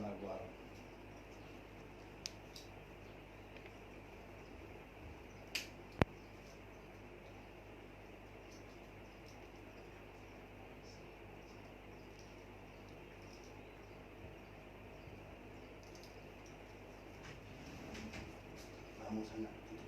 lagu Arab. Lama sangat tutup.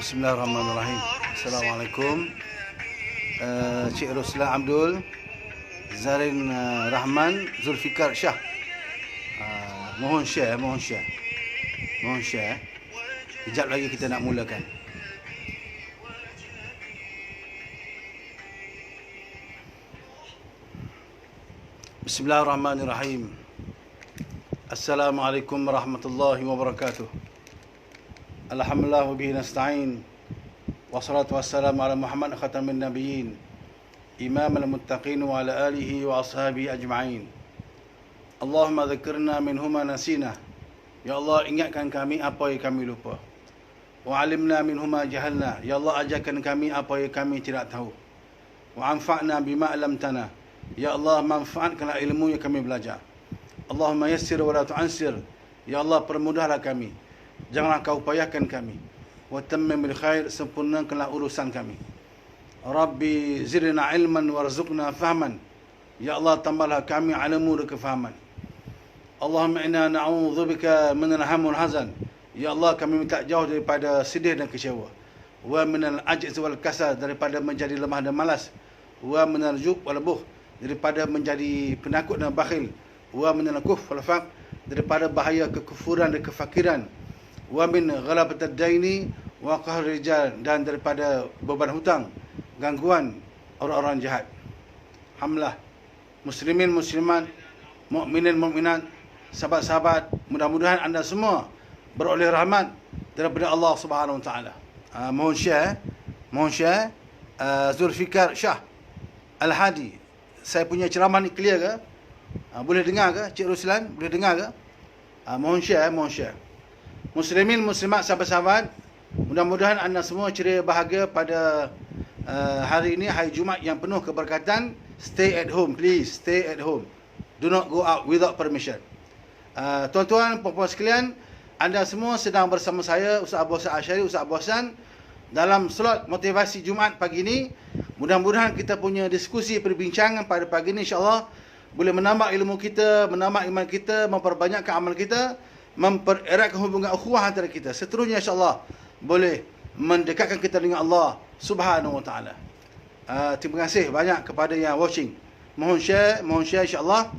Bismillahirrahmanirrahim. Assalamualaikum. Cik Roslan Abdul, Zarin Rahman, Zulfikar Shah. Mohon share. Kejap lagi kita nak mulakan. Bismillahirrahmanirrahim. Assalamualaikum warahmatullahi wabarakatuh. Alhamdulillah wa bihi nasta'in. Wassalatu wassalamu ala Muhammad khatamin nabiyyin, imam al-muttaqin wa ala alihi wa ashabihi ajma'in. Allahumma dzakirna minhuma nasina. Ya Allah, ingatkan kami apa yang kami lupa. Wa alimna minhuma jahalna. Ya Allah, ajarkan kami apa yang kami tidak tahu. Wa anfa'na bima 'allamtana. Ya Allah, manfaatkanlah ilmu yang kami belajar. Allahumma yassir wa la tu'ansir. Ya Allah, permudahlah kami, janganlah kau upayakan kami. Wa tammim bil khair, sempurnakanlah urusan kami. Rabbi zidna ilman warzuqna fahman. Ya Allah, tambahlah kami ilmu dan kefahaman. Allahumma inna na'udzubika min al-ham wal hazan. Ya Allah, kami minta jauh daripada sedih dan kecewa. wa minal ajz wal kasal, daripada menjadi lemah dan malas, wa minal jub wal buh, daripada menjadi penakut dan bakhil, wa minal kuf wal faqr, daripada bahaya kekufuran dan kefakiran, wa min ghalabatad daini wa qahr rijal, dan daripada beban hutang, gangguan orang-orang jahat. Alhamdulillah, muslimin muslimat, mukminin mukminat, sahabat-sahabat, mudah-mudahan anda semua beroleh rahmat daripada Allah Subhanahu Wa Taala. Mohon share Zulfikar Shah Al-Hadi. Saya punya ceramah ni clear ke? Boleh dengar ke? Cik Ruslan boleh dengar ke? Mohon share. Muslimin muslimat, sahabat-sahabat, mudah-mudahan anda semua ceria bahagia pada hari ini, hari Jumaat yang penuh keberkatan. Stay at home, please. Stay at home. Do not go out without permission. Tuan-tuan, puan-puan sekalian, anda semua sedang bersama saya, Ustaz Abu Hassan Asy'ari, Ustaz Abu Hassan, dalam slot motivasi Jumaat pagi ini. Mudah-mudahan kita punya diskusi perbincangan pada pagi ini insya-Allah boleh menambah ilmu kita, menambah iman kita, memperbanyakkan amal kita, mempereratkan hubungan ukhuwah antara kita. Seterusnya insya-Allah boleh mendekatkan kita dengan Allah Subhanahu Wa Taala. Terima kasih banyak kepada yang watching. Mohon share insya-Allah.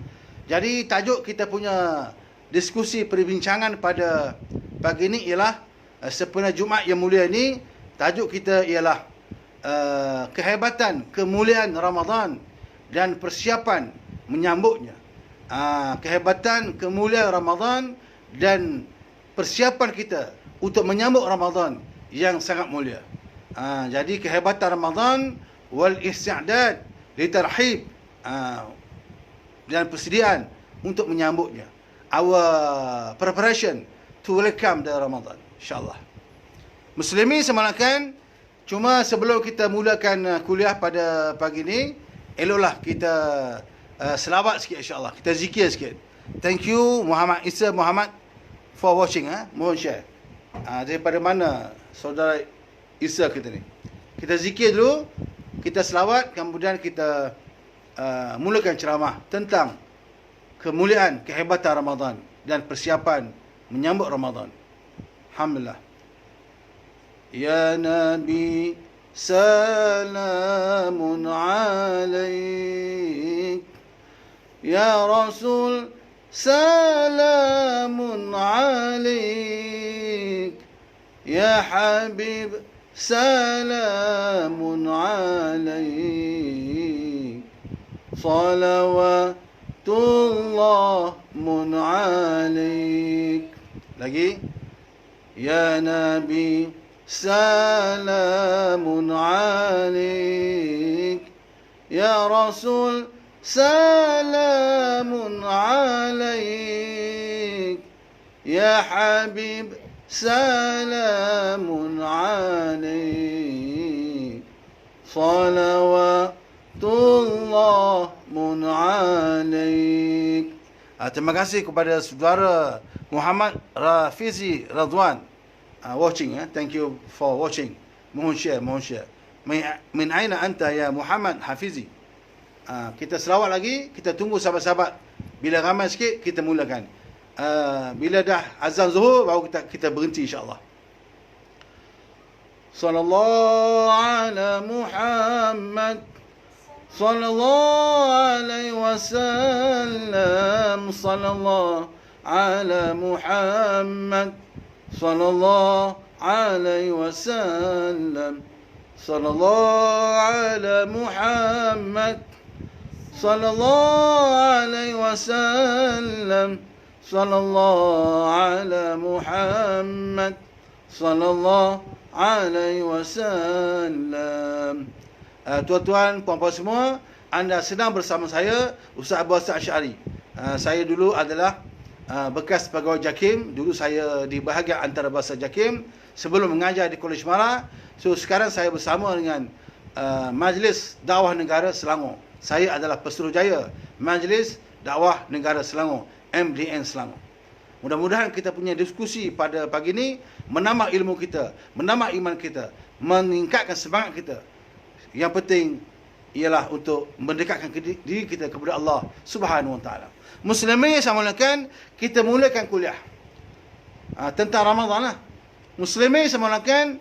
Jadi tajuk kita punya diskusi perbincangan pada pagi ini ialah sempena Jumaat yang mulia ini, tajuk kita ialah kehebatan, kemuliaan Ramadan dan persiapan menyambutnya. Kehebatan, kemuliaan Ramadan dan persiapan kita untuk menyambut Ramadan yang sangat mulia. Jadi kehebatan Ramadan wal isti'dad litarhib, dan persediaan untuk menyambutnya. Our preparation to welcome the Ramadan, insyaAllah. Muslimin semalam, cuma sebelum kita mulakan kuliah pada pagi ini, eloklah kita selawat sikit insyaAllah. Kita zikir sikit. Thank you Muhammad Isa Muhammad for watching. Mohon share. Daripada mana saudara Isa kita ni? Kita zikir dulu, kita selawat, kemudian kita mulakan ceramah tentang kemuliaan, kehebatan Ramadan dan persiapan menyambut Ramadan. Alhamdulillah. Ya Nabi salamun alaik, Ya Rasul salamun alaik, Ya Habib salamun alaik, salawatullah mun alaik. Lagi. Ya Nabi salamun alaik, Ya Rasul salamun alaik, Ya Habib salamun alaik, salawatullah mun alaik. Terima kasih kepada saudara Muhammad Rafizi Radwan watching. Thank you for watching. Mohon share. Min aina anta ya Muhammad Hafizi. Kita selawat lagi, kita tunggu sahabat-sahabat. Bila ramai sikit kita mulakan. Bila dah azan zuhur baru kita berhenti insya-Allah. Sallallahu ala Muhammad, sallallahu alaihi wasallam, sallallahu ala Muhammad, sallallahu alaihi wasallam, sallallahu ala Muhammad, sallallahu alaihi wasallam, sallallahu ala Muhammad, sallallahu alaihi wasallam. Tuan-tuan, puan-puan semua, anda sedang bersama saya, Ustaz Abu Hassan Asy'ari. Saya dulu adalah bekas pegawai JAKIM. Dulu saya di bahagian antara bahasa JAKIM sebelum mengajar di Kolej Mara. So sekarang saya bersama dengan Majlis Dakwah Negara Selangor. Saya adalah Pesuruhjaya Majlis Dakwah Negara Selangor, MDN Selangor. Mudah-mudahan kita punya diskusi pada pagi ini menambah ilmu kita, menambah iman kita, meningkatkan semangat kita. Yang penting ialah untuk mendekatkan diri kita kepada Allah Subhanahu Wa Taala. Muslimin yang saya mulakan, kita mulakan kuliah tentang Ramadan lah. Muslimin yang saya mulakan,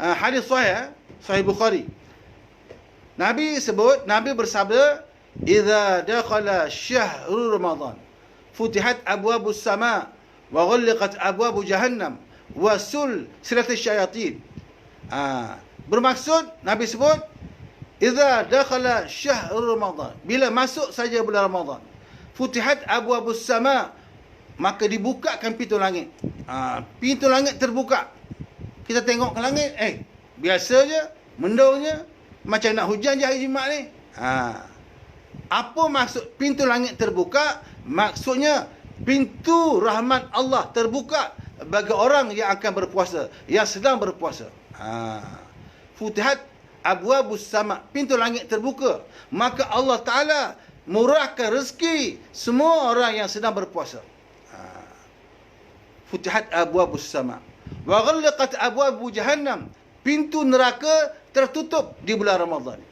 hadis sahih, Sahih Bukhari. Nabi bersabda, "Idza dakhala syahrul Ramadan, futihat abwabus sama wa ghulqat abwabu jahannam wa sulsilatus syayatin." Bermaksud Nabi sebut, idza dakhala syahrul Ramadan, bila masuk saja bulan Ramadan, futihat abwabus sama, maka dibukakan pintu langit. Pintu langit terbuka. Kita tengok ke langit, biasa je, mendung je, macam nak hujan je hari Jumaat ni. Apa maksud pintu langit terbuka? Maksudnya pintu rahmat Allah terbuka bagi orang yang akan berpuasa, yang sedang berpuasa. Futihat abwabus sama, pintu langit terbuka, maka Allah Ta'ala murahkan rezeki semua orang yang sedang berpuasa. Futihat abwabus sama wa ghallaqat abwabu jahannam, pintu neraka tertutup di bulan Ramadan.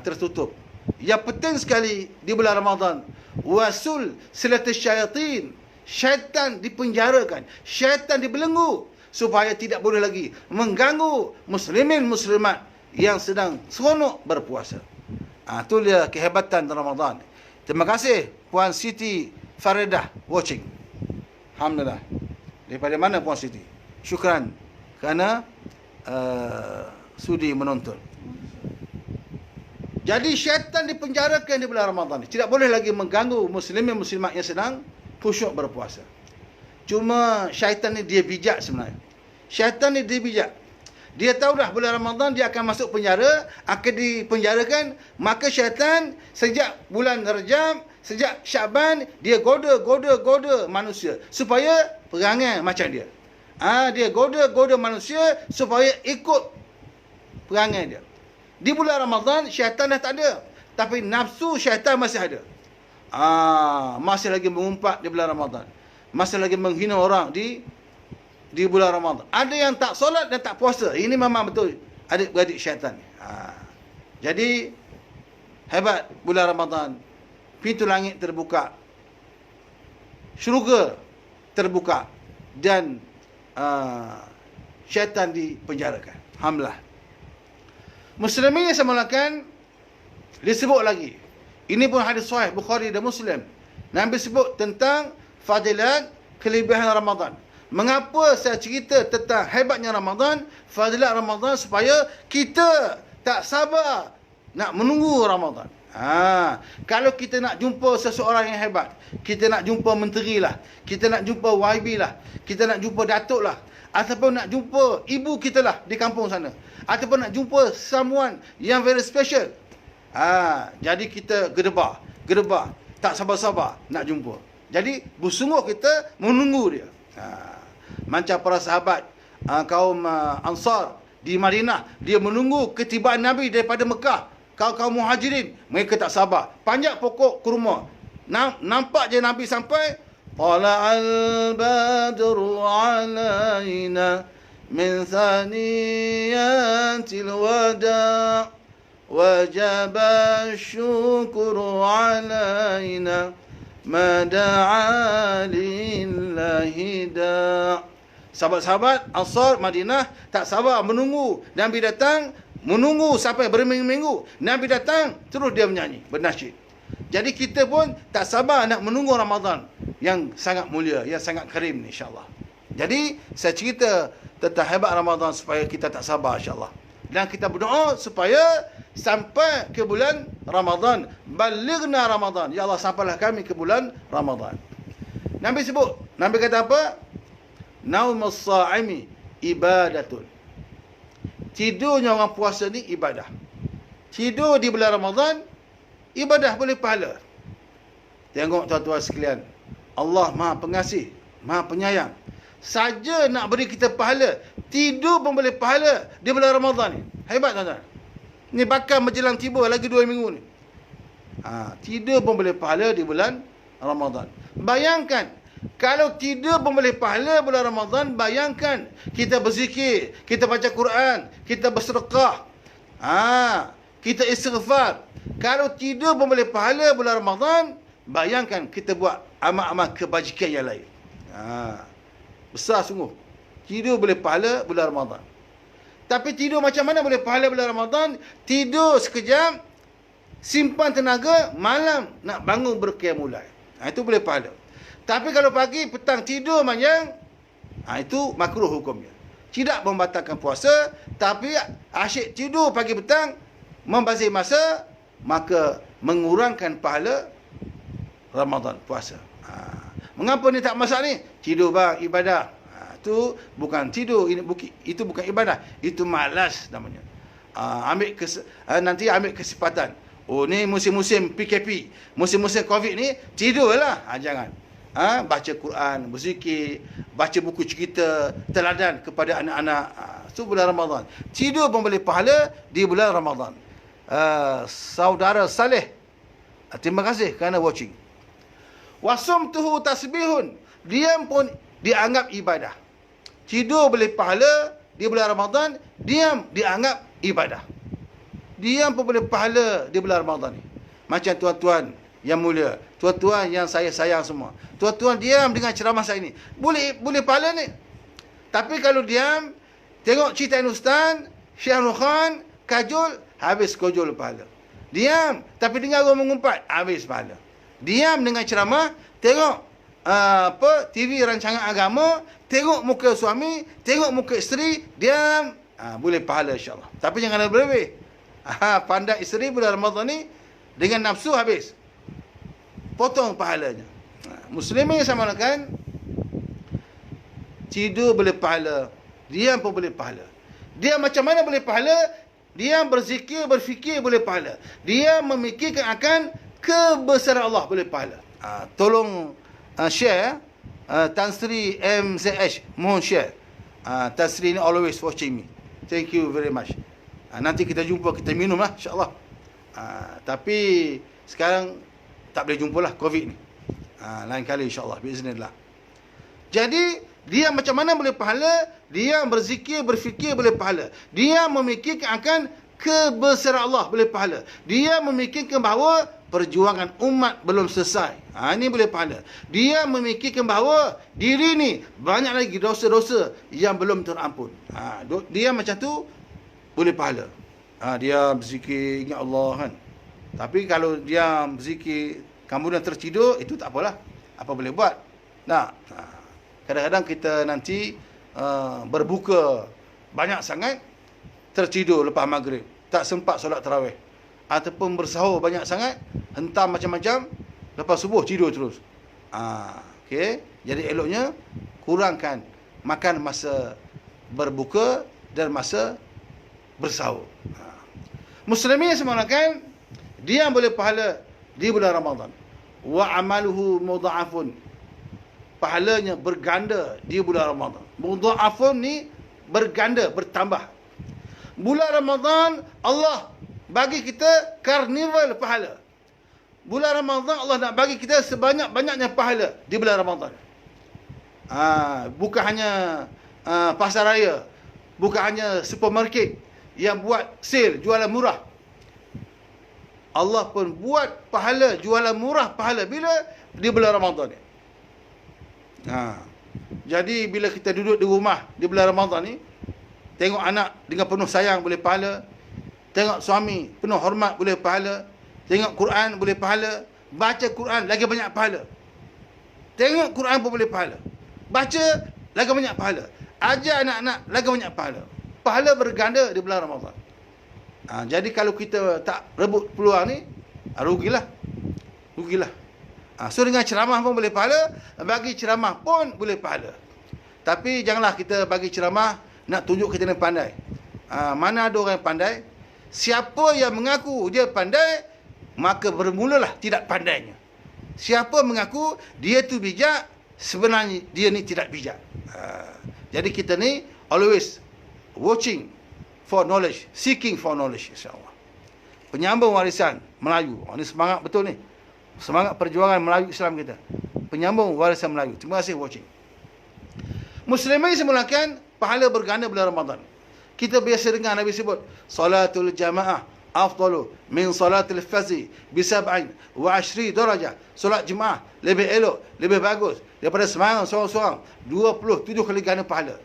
Tertutup. Yang penting sekali di bulan Ramadan, wasul silatus syayatin, syaitan dipenjarakan, syaitan dibelenggu supaya tidak boleh lagi mengganggu muslimin muslimat yang sedang seronok berpuasa. Itu dia kehebatan Ramadan. Terima kasih Puan Siti Faridah watching. Alhamdulillah. Daripada mana Puan Siti? Syukran kerana sudi menonton. Jadi syaitan dipenjarakan di bulan Ramadan. Tidak boleh lagi mengganggu muslimin muslimat yang sedang khusyuk berpuasa. Cuma syaitan ni dia bijak sebenarnya. Syaitan ni dia bijak. Dia tahu dah bulan Ramadan dia akan masuk penjara, akan dipenjarakan. Maka syaitan sejak bulan Rajab, sejak Syaban, dia goda manusia supaya perangai macam dia. Dia goda manusia supaya ikut perangai dia. Di bulan Ramadan syaitan dah tak ada, tapi nafsu syaitan masih ada. Masih lagi mengumpat di bulan Ramadan. Masih lagi menghina orang di bulan Ramadan. Ada yang tak solat dan tak puasa. Ini memang betul adik-beradik syaitan. Jadi hebat bulan Ramadan. Pintu langit terbuka, syurga terbuka, dan syaitan dipenjarakan. Alhamdulillah. Muslimin yang saya mulakan, disebut lagi. Ini pun hadis sahih Bukhari dan Muslim. Nabi sebut tentang fadilat kelebihan Ramadan. Mengapa saya cerita tentang hebatnya Ramadan, fadilat Ramadan, supaya kita tak sabar nak menunggu Ramadan. Kalau kita nak jumpa seseorang yang hebat, kita nak jumpa menteri lah, kita nak jumpa YB lah, kita nak jumpa datuk lah, ataupun nak jumpa ibu kita lah di kampung sana, ataupun nak jumpa someone yang very special, jadi kita gedebah, tak sabar-sabar nak jumpa. Jadi bersungguh kita menunggu dia. Macam para sahabat kaum Ansar di Madinah, dia menunggu ketibaan Nabi daripada Mekah. Kaum Muhajirin, mereka tak sabar, panjat pokok kurma. Nampak je Nabi sampai, tala'al badru alaina min thaniyatil wada' wajaba syukru alaina ma da'a lillahi da'. Sahabat-sahabat Ansar Madinah tak sabar menunggu Nabi datang, menunggu sampai berminggu-minggu. Nabi datang, terus dia menyanyi, bernasyid. Jadi kita pun tak sabar nak menunggu Ramadan yang sangat mulia, yang sangat karim, insyaAllah. Jadi saya cerita tentang hebat Ramadan supaya kita tak sabar, insyaAllah. Dan kita berdoa supaya sampai ke bulan Ramadan. Balighna Ramadan. Ya Allah, sampailah kami ke bulan Ramadan. Nabi sebut, Nabi kata apa? Naumus sa'imi ibadatun. Tidurnya orang puasa ni ibadah. Tidur di bulan Ramadan, ibadah boleh pahala. Tengok tuan-tuan sekalian, Allah Maha Pengasih, Maha Penyayang. Saja nak beri kita pahala, tidur pun boleh pahala di bulan Ramadan ni. Hebat tuan-tuan. Ni bakal menjelang tiba lagi 2 minggu ni. Tidur pun boleh pahala di bulan Ramadan. Bayangkan, kalau tidur pun boleh pahala bulan Ramadan, bayangkan kita berzikir, kita baca Quran, kita bersedekah, kita istighfar. Kalau tidur pun boleh pahala bulan Ramadan, bayangkan kita buat amal-amal kebajikan yang lain. Besar sungguh. Tidur boleh pahala bulan Ramadan. Tapi tidur macam mana boleh pahala bulan Ramadan? Tidur sekejap, simpan tenaga, malam nak bangun berqiyamul lail. Itu boleh pahala. Tapi kalau pagi, petang tidur panjang, itu makruh hukumnya. Tidak membatalkan puasa, tapi asyik tidur pagi petang, membazir masa, maka mengurangkan pahala Ramadan, puasa. Mengapa ni tak masak ni? Tidur bang, ibadah. Itu bukan tidur, itu bukan ibadah. Itu malas namanya. Nanti ambil kesempatan. Oh ni musim-musim PKP, musim-musim COVID ni, tidurlah. Jangan. Baca Quran, berzikir, baca buku cerita, teladan kepada anak-anak. Itu bulan Ramadan. Tidur pun boleh pahala di bulan Ramadan. Saudara Saleh, terima kasih kerana watching. Wasumtuhu tasbihun, diam pun dianggap ibadah. Tidur boleh pahala di bulan Ramadan, diam dianggap ibadah. Diam pun boleh pahala di bulan Ramadan ni. Macam tuan-tuan yang mulia, tuan-tuan yang saya sayang semua. Tuan-tuan diam dengan ceramah saya ni. Boleh pahala ni. Tapi kalau diam, tengok cerita Ustaz, Syekh Nur Khan, kajul, habis kajul pahala. Diam, tapi dengar orang mengumpat, habis pahala. Diam dengan ceramah, tengok TV rancangan agama, tengok muka suami, tengok muka isteri, diam, boleh pahala insya-Allah. Tapi jangan lebih-lebih. Pandai isteri bulan Ramadan ni dengan nafsu, habis. Potong pahalanya. Muslimin sama kan, tidur boleh pahala, diam pun boleh pahala. Dia macam mana boleh pahala? Dia berzikir, berfikir boleh pahala. Dia memikirkan akan kebesaran Allah boleh pahala. Tolong share Tan Sri MZH, mohon share. Tan Sri ni always watching me. Thank you very much. Nanti kita jumpa, kita minum lah insya-Allah. Tapi sekarang tak boleh jumpa lah COVID ni. Lain kali insya-Allah, biiznillah. Jadi dia macam mana boleh pahala? Dia berzikir, berfikir boleh pahala. Dia memikirkan akan kebesaran Allah boleh pahala. Dia memikirkan bahawa perjuangan umat belum selesai. Ini boleh pahala. Dia memikirkan bahawa diri ni banyak lagi dosa-dosa yang belum terampun. Dia macam tu boleh pahala. Dia berzikir, ingat Allah kan. Tapi kalau dia berzikir kemudian tertidur, itu tak apalah. Apa boleh buat? Kadang-kadang kita nanti berbuka banyak sangat, tertidur lepas maghrib, tak sempat solat tarawih, ataupun bersahur banyak sangat, hentam macam-macam, lepas subuh tidur terus. Okey, jadi eloknya kurangkan makan masa berbuka dan masa bersahur. Muslimin semua kan, dia boleh pahala di bulan Ramadan. Wa amaluhu mudha'afun, pahalanya berganda di bulan Ramadan. Mudha'afun ni berganda, bertambah. Bulan Ramadan Allah bagi kita karnival pahala. Bulan Ramadan Allah nak bagi kita sebanyak-banyaknya pahala di bulan Ramadan. Bukan hanya pasar raya, bukan hanya supermarket yang buat sale, jualan murah. Allah pun buat pahala, jualan murah pahala bila di bulan Ramadan ni. Jadi bila kita duduk di rumah di bulan Ramadan ni, tengok anak dengan penuh sayang boleh pahala, tengok suami penuh hormat boleh pahala, tengok Quran boleh pahala, baca Quran lagi banyak pahala, tengok Quran pun boleh pahala, baca lagi banyak pahala, ajar anak-anak lagi banyak pahala. Pahala berganda di bulan Ramadan. Jadi kalau kita tak rebut peluang ni, rugilah. So dengan ceramah pun boleh pahala, bagi ceramah pun boleh pahala. Tapi janganlah kita bagi ceramah nak tunjuk kita ni pandai. Mana ada orang yang pandai? Siapa yang mengaku dia pandai, maka bermulalah tidak pandainya. Siapa mengaku dia tu bijak, sebenarnya dia ni tidak bijak. Jadi kita ni always watching for knowledge, seeking for knowledge, insya-Allah. Penyambung warisan Melayu. Ini semangat betul ni. Semangat perjuangan Melayu Islam kita. Penyambung warisan Melayu. Terima kasih watching. Muslimin semulakan pahala berganda bulan Ramadan. Kita biasa dengar Nabi sebut, salatul jamaah afdalu min salatil fazi bi 27 darajah. Solat jemaah lebih elok, lebih bagus daripada sembahyang seorang-seorang 27 kali ganda pahala.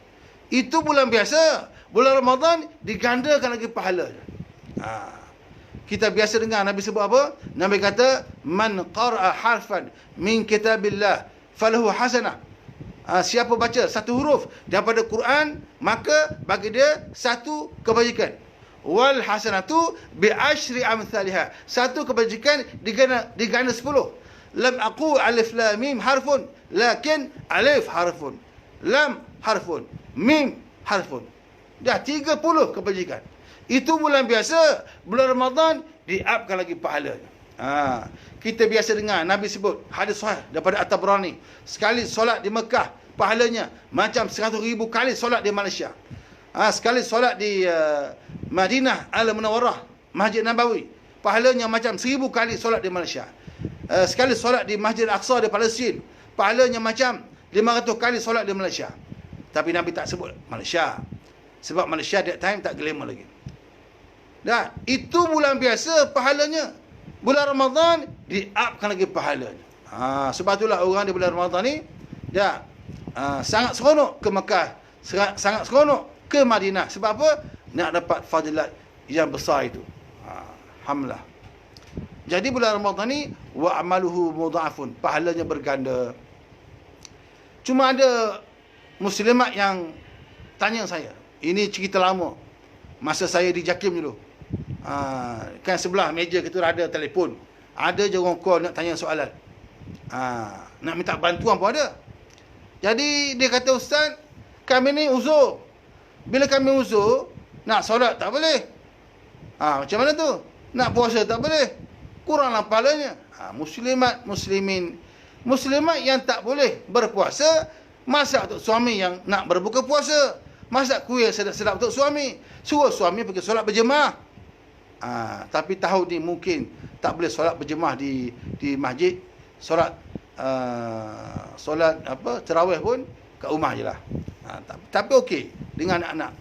Itu bulan biasa. Bulan Ramadan digandakan lagi pahalanya. Kita biasa dengar Nabi sebut apa? Nabi kata, man qara'a harfan min kitabillah falahu hasanah. Siapa baca satu huruf daripada Quran, maka bagi dia satu kebajikan. Wal hasanatu bi asyri amsalha. Satu kebajikan diganda 10. Lam aqu alif lam mim harfun, lakin alif harfun, lam harfun, mim harfun. Dah 30 kebajikan. Itu bulan biasa. Bulan Ramadan diapkan lagi pahalanya. Kita biasa dengar Nabi sebut hadis sahih daripada At-Tabrani, sekali solat di Mekah pahalanya macam 100,000 kali solat di Malaysia. Sekali solat di Madinah Al-Munawwarah, Masjid Nabawi, pahalanya macam 1000 kali solat di Malaysia. Sekali solat di Masjid Al-Aqsa di Palestin, pahalanya macam 500 kali solat di Malaysia. Tapi Nabi tak sebut Malaysia, sebab Malaysia that time tak glamour lagi. Dah, itu bulan biasa pahalanya. Bulan Ramadan diapkan lagi pahalanya. Sebab itulah orang di bulan Ramadan ni dah sangat seronok ke Mekah, sangat seronok ke Madinah. Sebab apa? Nak dapat fadilat yang besar itu. Alhamdulillah. Jadi bulan Ramadan ni wa amaluhu mudha'afun, pahalanya berganda. Cuma ada muslimat yang tanya saya, ini cerita lama, masa saya di JAKIM dulu. Kan sebelah meja kita ada telefon, ada je orang call nak tanya soalan, nak minta bantuan pun ada. Jadi dia kata, ustaz, kami ni uzur, bila kami uzur nak solat tak boleh. Macam mana tu? Nak puasa tak boleh, kuranglah pahalanya. Muslimat yang tak boleh berpuasa, masak untuk suami yang nak berbuka puasa, masak kuih sedap-sedap untuk suami, suruh suami pergi solat berjemaah. Tapi tahun ni mungkin tak boleh solat berjemaah di masjid, solat tarawih pun kat rumah je lah. Tapi okey dengan anak-anak.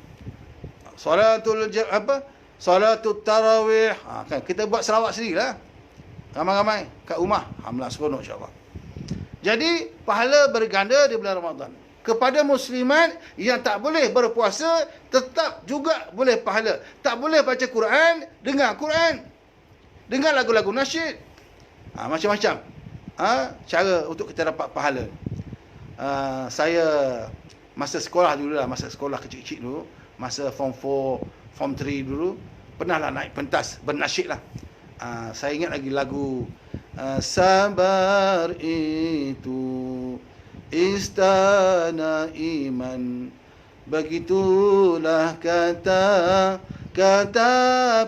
Solatul tarawih, kan kita buat Sarawak sendirilah, ramai-ramai kat rumah. Alhamdulillah, seronok insya-Allah. Jadi pahala berganda di bulan Ramadan. Kepada muslimat yang tak boleh berpuasa, tetap juga boleh pahala. Tak boleh baca Quran, dengar Quran, dengar lagu-lagu nasyid. Macam-macam cara untuk kita dapat pahala. Saya masa sekolah dulu lah, masa sekolah kecil-kecil dulu, masa form 4, form 3 dulu, pernahlah naik pentas bernasyid lah. Saya ingat lagi lagu sabar itu istana iman, begitulah kata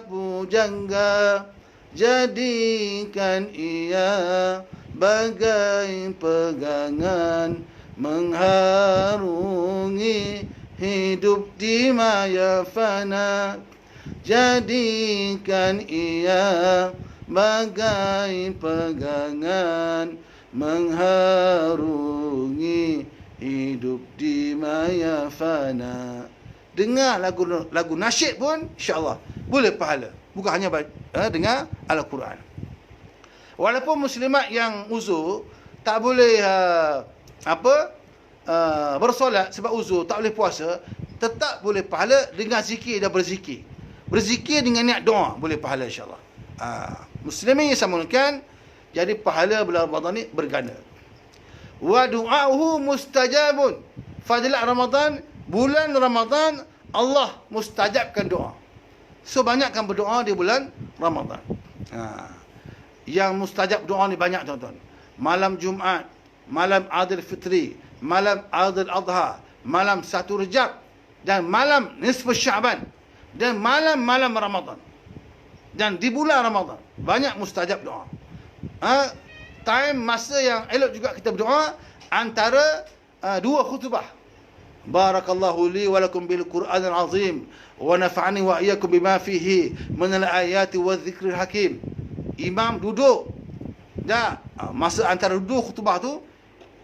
pujangga, jadikan ia bagai pegangan, mengharungi hidup di maya fana, jadikan ia bagai pegangan, mengharungi hidup di maya fana. Dengar lagu nasyid pun insya-Allah boleh pahala. Bukan hanya dengar Al-Quran. Walaupun muslimat yang uzur tak boleh bersolat sebab uzur, tak boleh puasa, tetap boleh pahala dengan zikir dan berzikir. Berzikir dengan niat doa boleh pahala insya-Allah. Muslimin yang samakan, jadi pahala bulan Ramadan ni berganda. Wa du'auhu mustajabun. Fadilat Ramadan, bulan Ramadan Allah mustajabkan doa. So banyakkan berdoa di bulan Ramadan. Yang mustajab doa ni banyak, tuan-tuan. Malam Jumaat, malam Aidil Fitri, malam Aidil Adha, malam 1 Rejab, dan malam nisfu Syaban, dan malam-malam Ramadan. Dan di bulan Ramadan banyak mustajab doa. Time masa yang elok juga kita berdoa antara dua khutbah. Barakallahu li wa lakum bil Qur'anil azim wa nafa'ani wa iyyakum bima fihi minal ayati wadh-dhikril hakim. Imam duduk, dah masa antara dua khutbah tu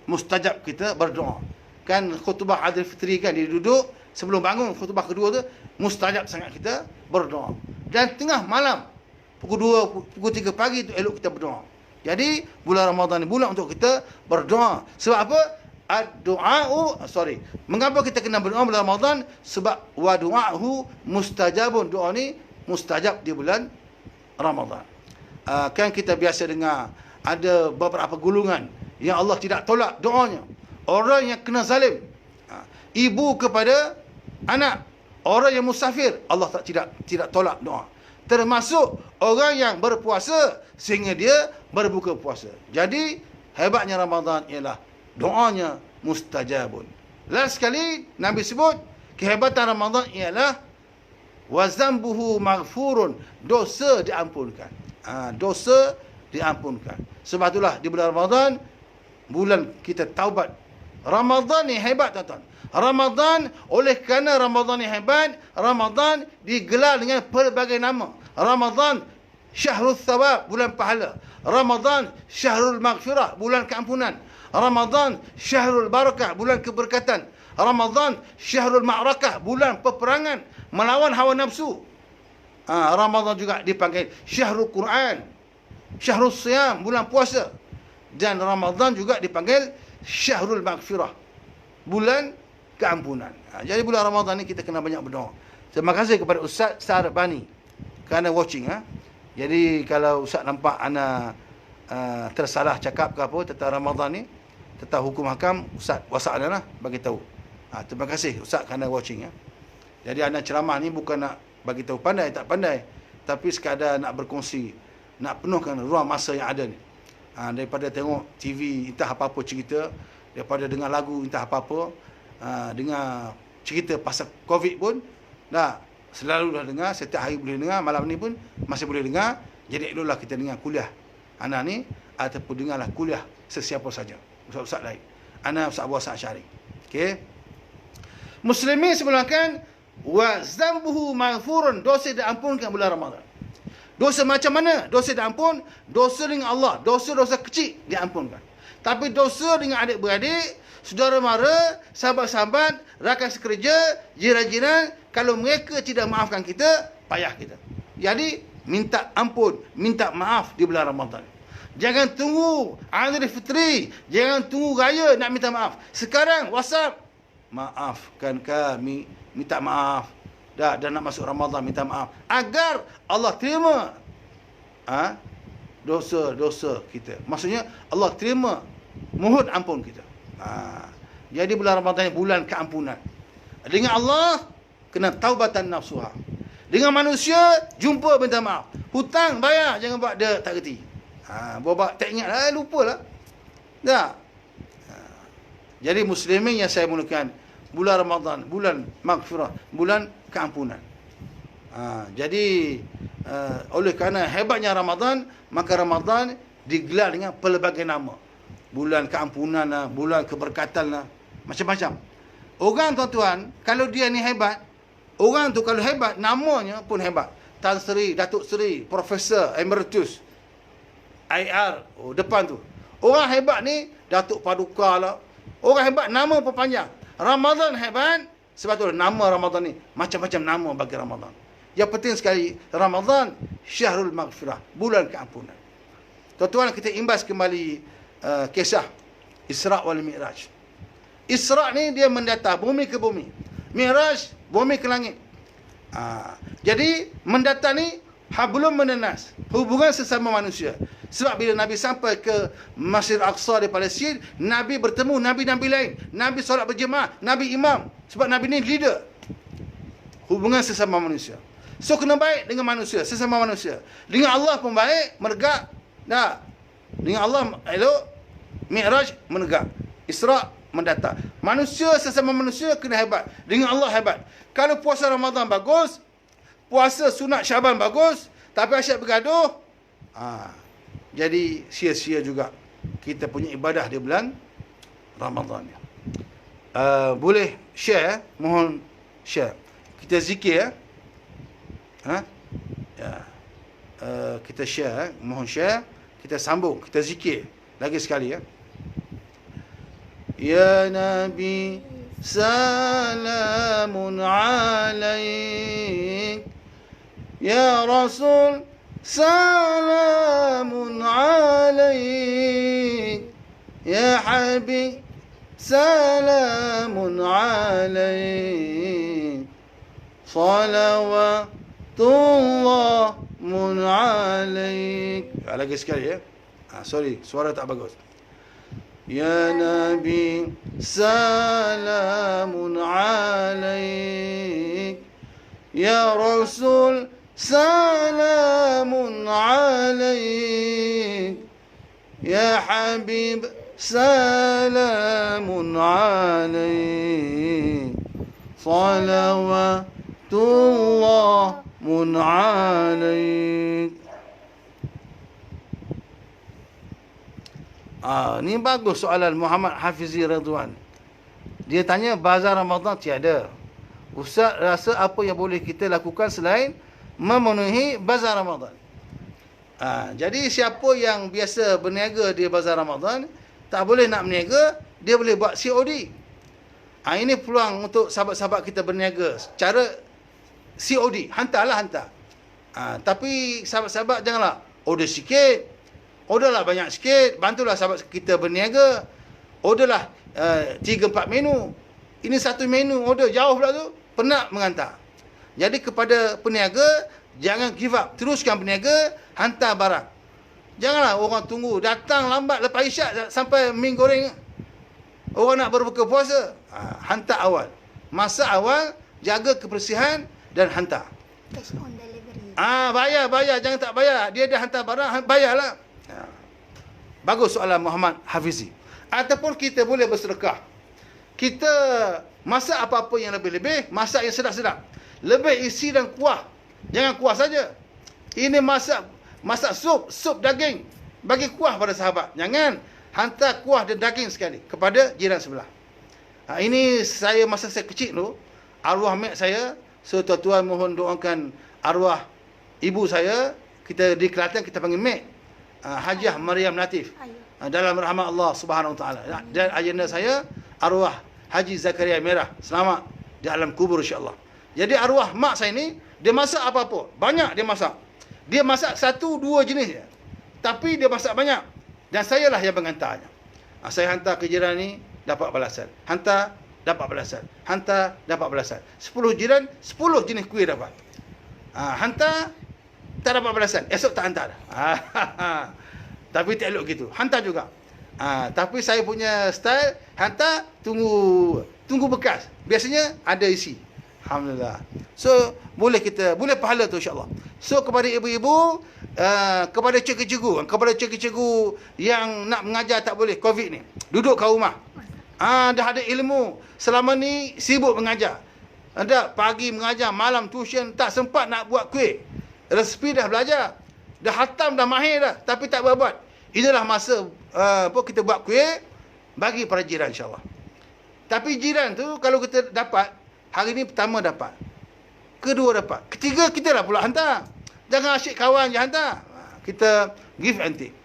mustajab kita berdoa. Kan khutbah Aidil Fitri kan dia duduk, sebelum bangun khutbah kedua tu mustajab sangat kita berdoa. Dan tengah malam pukul 2, pukul 3 pagi tu elok kita berdoa. Jadi bulan Ramadan ni bulan untuk kita berdoa. Sebab apa? Mengapa kita kena berdoa bulan Ramadan? Sebab wa du'ahu mustajabun. Doa ni mustajab di bulan Ramadan. Kan kita biasa dengar ada beberapa golongan yang Allah tidak tolak doanya. Orang yang kena zalim, ibu kepada anak, orang yang musafir, Allah tidak tolak doa. Termasuk orang yang berpuasa sehingga dia berbuka puasa. Jadi hebatnya Ramadan ialah doanya mustajabun. Last sekali Nabi sebut kehebatan Ramadan ialah wazambuhu maghfurun, dosa diampunkan. Dosa diampunkan. Sebab itulah di bulan Ramadan, bulan kita taubat. Ramadan ni hebat, tuan-tuan. Ramadan, oleh kerana Ramadan ni hebat, Ramadan digelar dengan pelbagai nama. Ramadan Syahrul Thawab, bulan pahala. Ramadan Syahrul Maghfirah, bulan keampunan. Ramadan Syahrul Barakah, bulan keberkatan. Ramadan Syahrul Ma'rakah, bulan peperangan melawan hawa nafsu. Ramadan juga dipanggil Syahrul Quran, Syahrul Siyam, bulan puasa. Dan Ramadan juga dipanggil Syahrul Maghfirah, bulan keampunan. Jadi bulan Ramadan ni kita kena banyak berdoa. Terima kasih kepada Ustaz Sarbani kerana watching. Jadi kalau Ustaz nampak ana tersalah cakap ke apa tentang Ramadan ni, tentang hukum hakam, Ustaz WhatsApp ana lah bagi tahu. Terima kasih Ustaz kerana watching. Jadi ana ceramah ni bukan nak bagi tahu pandai tak pandai, tapi sekadar nak berkongsi, nak penuhkan ruang masa yang ada ni. Daripada tengok TV entah apa-apa cerita, daripada dengar lagu entah apa-apa, dengar cerita pasal COVID pun dah selalu dah dengar, setiap hari boleh dengar, malam ni pun masih boleh dengar. Jadi eloklah kita dengar kuliah ana ni, ataupun dengarlah kuliah sesiapa saja, ustaz-ustaz lain. Ana Ustaz Abu Hasan Asy'ari. Okey. Muslimin sebelahkan, wa zambuhu maghfurun, dosa diampunkan bulan Ramadan. Dosa macam mana? Dosa diampun, dosa dengan Allah, dosa-dosa kecil diampunkan. Tapi dosa dengan adik-beradik, saudara mara, sahabat-sahabat, rakan sekerja, jiran-jiran, kalau mereka tidak maafkan kita, payah kita. Jadi, minta ampun, minta maaf di bulan Ramadan. Jangan tunggu Aidil Fitri, jangan tunggu raya nak minta maaf. Sekarang WhatsApp, maafkan kami, minta maaf. Dah nak masuk Ramadan, minta maaf agar Allah terima dosa-dosa kita. Maksudnya Allah terima mohon ampun kita. Jadi bulan Ramadan ni bulan keampunan. Dengan Allah kena taubatan nafsuha. Dengan manusia jumpa minta maaf. Hutang bayar, jangan buat dia tak reti. Buat tak ingat lah, lupalah. Dah. Jadi muslimin yang saya mulakan, bulan Ramadan, bulan maghfirah, bulan keampunan. Jadi oleh kerana hebatnya Ramadan, maka Ramadan digelar dengan pelbagai nama. Bulan keampunan lah, bulan keberkatan lah, macam-macam. Orang tuan-tuan, kalau dia ni hebat, orang tu kalau hebat, namanya pun hebat. Tan Sri, Datuk Sri, Profesor Emeritus, IR, depan tu. Orang hebat ni, Datuk Paduka lah. Orang hebat, nama pun panjang. Ramadan hebat, sebab tu nama Ramadan ni macam-macam nama bagi Ramadan. Yang penting sekali, Ramadan Syahrul Maghfirah, bulan keampunan. Tuan-tuan, kita imbas kembali kisah Isra' wal Mi'raj. Isra' ni dia mendata bumi ke bumi, Mi'raj bumi ke langit. Jadi mendata ni hablum menenas, hubungan sesama manusia. Sebab bila Nabi sampai ke Masjid Aqsa di Palestin, Nabi bertemu Nabi-Nabi lain. Nabi solat berjemaah, Nabi imam. Sebab Nabi ni leader. Hubungan sesama manusia. So kena baik dengan manusia, sesama manusia. Dengan Allah pun baik, menegak. Dah. Dengan Allah elok, Mi'raj menegak. Isra' mendata. Manusia sesama manusia kena hebat. Dengan Allah hebat. Kalau puasa Ramadan bagus, puasa sunat Syaban bagus, tapi asyik bergaduh, jadi sia-sia juga kita punya ibadah di bulan Ramadan ni. Boleh share, mohon share. Kita zikir kita share, mohon share. Kita sambung, kita zikir lagi sekali Ya Nabi salamun alaik, Ya Rasul salamun alaik, Ya Habib سلام عليك صلوات الله عليك. Lagi sekali ya. Sorry, suara tak bagus. Ya Nabi salamun alaik, ya Rasul salamun alaik, ya Habib salamun alaik, salawatullah alaik. Ni bagus soalan Muhammad Hafizi Radwan. Dia tanya bazar Ramadan tiada. Ustaz rasa apa yang boleh kita lakukan selain memenuhi bazar Ramadan? Jadi siapa yang biasa berniaga di bazar Ramadan, tak boleh nak berniaga, dia boleh buat COD. Ini peluang untuk sahabat-sahabat kita berniaga. Cara COD, hantar. Tapi sahabat-sahabat janganlah order sikit. Orderlah banyak sikit, bantulah sahabat kita berniaga. Orderlah 3-4 menu. Ini satu menu order jauh pula tu, penat mengantar. Jadi kepada peniaga, jangan give up. Teruskan berniaga, hantar barang. Janganlah orang tunggu, datang lambat lepas isyak sampai mi goreng. Orang nak berbuka puasa, hantar awal. Masak awal, jaga kebersihan dan hantar. Cash on delivery. Bayar, jangan tak bayar. Dia dah hantar barang, bayarlah. Bagus soalan Muhammad Hafizi. Ataupun kita boleh bersedekah. Kita masak apa-apa yang lebih-lebih, masak yang sedap-sedap. Lebih isi dan kuah. Jangan kuah saja. Ini masak sup daging. Bagi kuah pada sahabat. Jangan hantar kuah dan daging sekali kepada jiran sebelah. Ini saya masa saya kecil tu, arwah mak saya, so tuan-tuan mohon doakan arwah ibu saya, kita di Kelantan kita panggil mak. Hajiah Maryam Latif, dalam rahmat Allah Subhanahu Wa Taala. Dan ayahanda saya arwah Haji Zakaria Merah, selamat di alam kubur insya-Allah. Jadi arwah mak saya ni, dia masak apa-apa, banyak dia masak. Dia masak 1-2 jenis je, tapi dia masak banyak. Dan sayalah yang menghantarnya. Saya hantar ke jiran ni, dapat balasan. Hantar, dapat balasan. Hantar, dapat balasan. 10 jiran, 10 jenis kuih dapat. Hantar, tak dapat balasan. Esok tak hantar. Tapi tak elok gitu. Hantar juga. Tapi saya punya style, hantar, tunggu bekas. Biasanya ada isi. Alhamdulillah. So, boleh pahala tu insya-Allah. So, kepada ibu-ibu, kepada cikgu-cikgu yang nak mengajar tak boleh, COVID ni. Duduk kat rumah. Dah ada ilmu. Selama ni sibuk mengajar. Ada pagi mengajar, malam tuition, tak sempat nak buat kuih. Resipi dah belajar. Dah hatam, dah mahir dah. Tapi tak buat. Inilah masa kita buat kuih, bagi para jiran insyaAllah. Tapi jiran tu, kalau kita dapat, hari ni pertama dapat. Kedua dapat. Ketiga, kita lah pula hantar. Jangan asyik kawan je hantar. Kita give and take.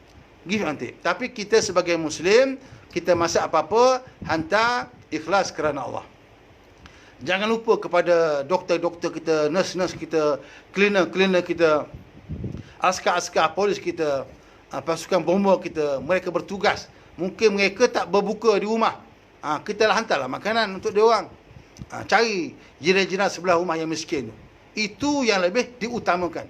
Tapi kita sebagai Muslim, kita masak apa-apa, hantar ikhlas kerana Allah. Jangan lupa kepada doktor-doktor kita, nurse-nurse kita, cleaner kita, askar-askar polis kita, pasukan bomba kita, mereka bertugas. Mungkin mereka tak berbuka di rumah. Kita lah hantarlah makanan untuk dia orang. Cari jiran-jiran sebelah rumah yang miskin. Itu yang lebih diutamakan.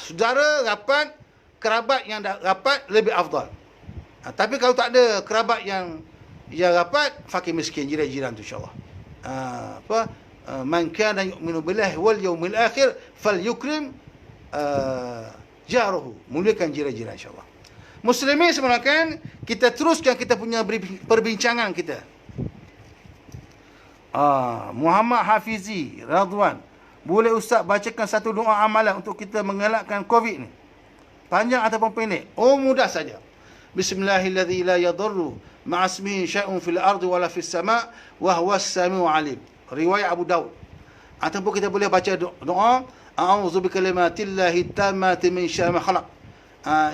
Saudara rapat, kerabat yang rapat lebih afdal. Tapi kalau tak ada kerabat yang rapat, fakir miskin jiran-jiran tu insya-Allah. Man kana yu'minu billahi wal yawmil akhir falyukrim jaruhu. Muliakan jiran-jiran insya-Allah. Muslimin semulakan, kita teruskan kita punya perbincangan kita. Muhammad Hafizi Radwan, boleh Ustaz bacakan satu doa amalan untuk kita mengelakkan COVID ni? Panjang ataupun pendek? Mudah saja. Bismillahirrahmanirrahim. La yadurru ma'asmihi syai'un fil ardi wala fis sama' wa huwas samiu alim. Riwayat Abu Daud. Ataupun kita boleh baca doa a'udzu bikalimatillahi tammati min syarri ma khalaq.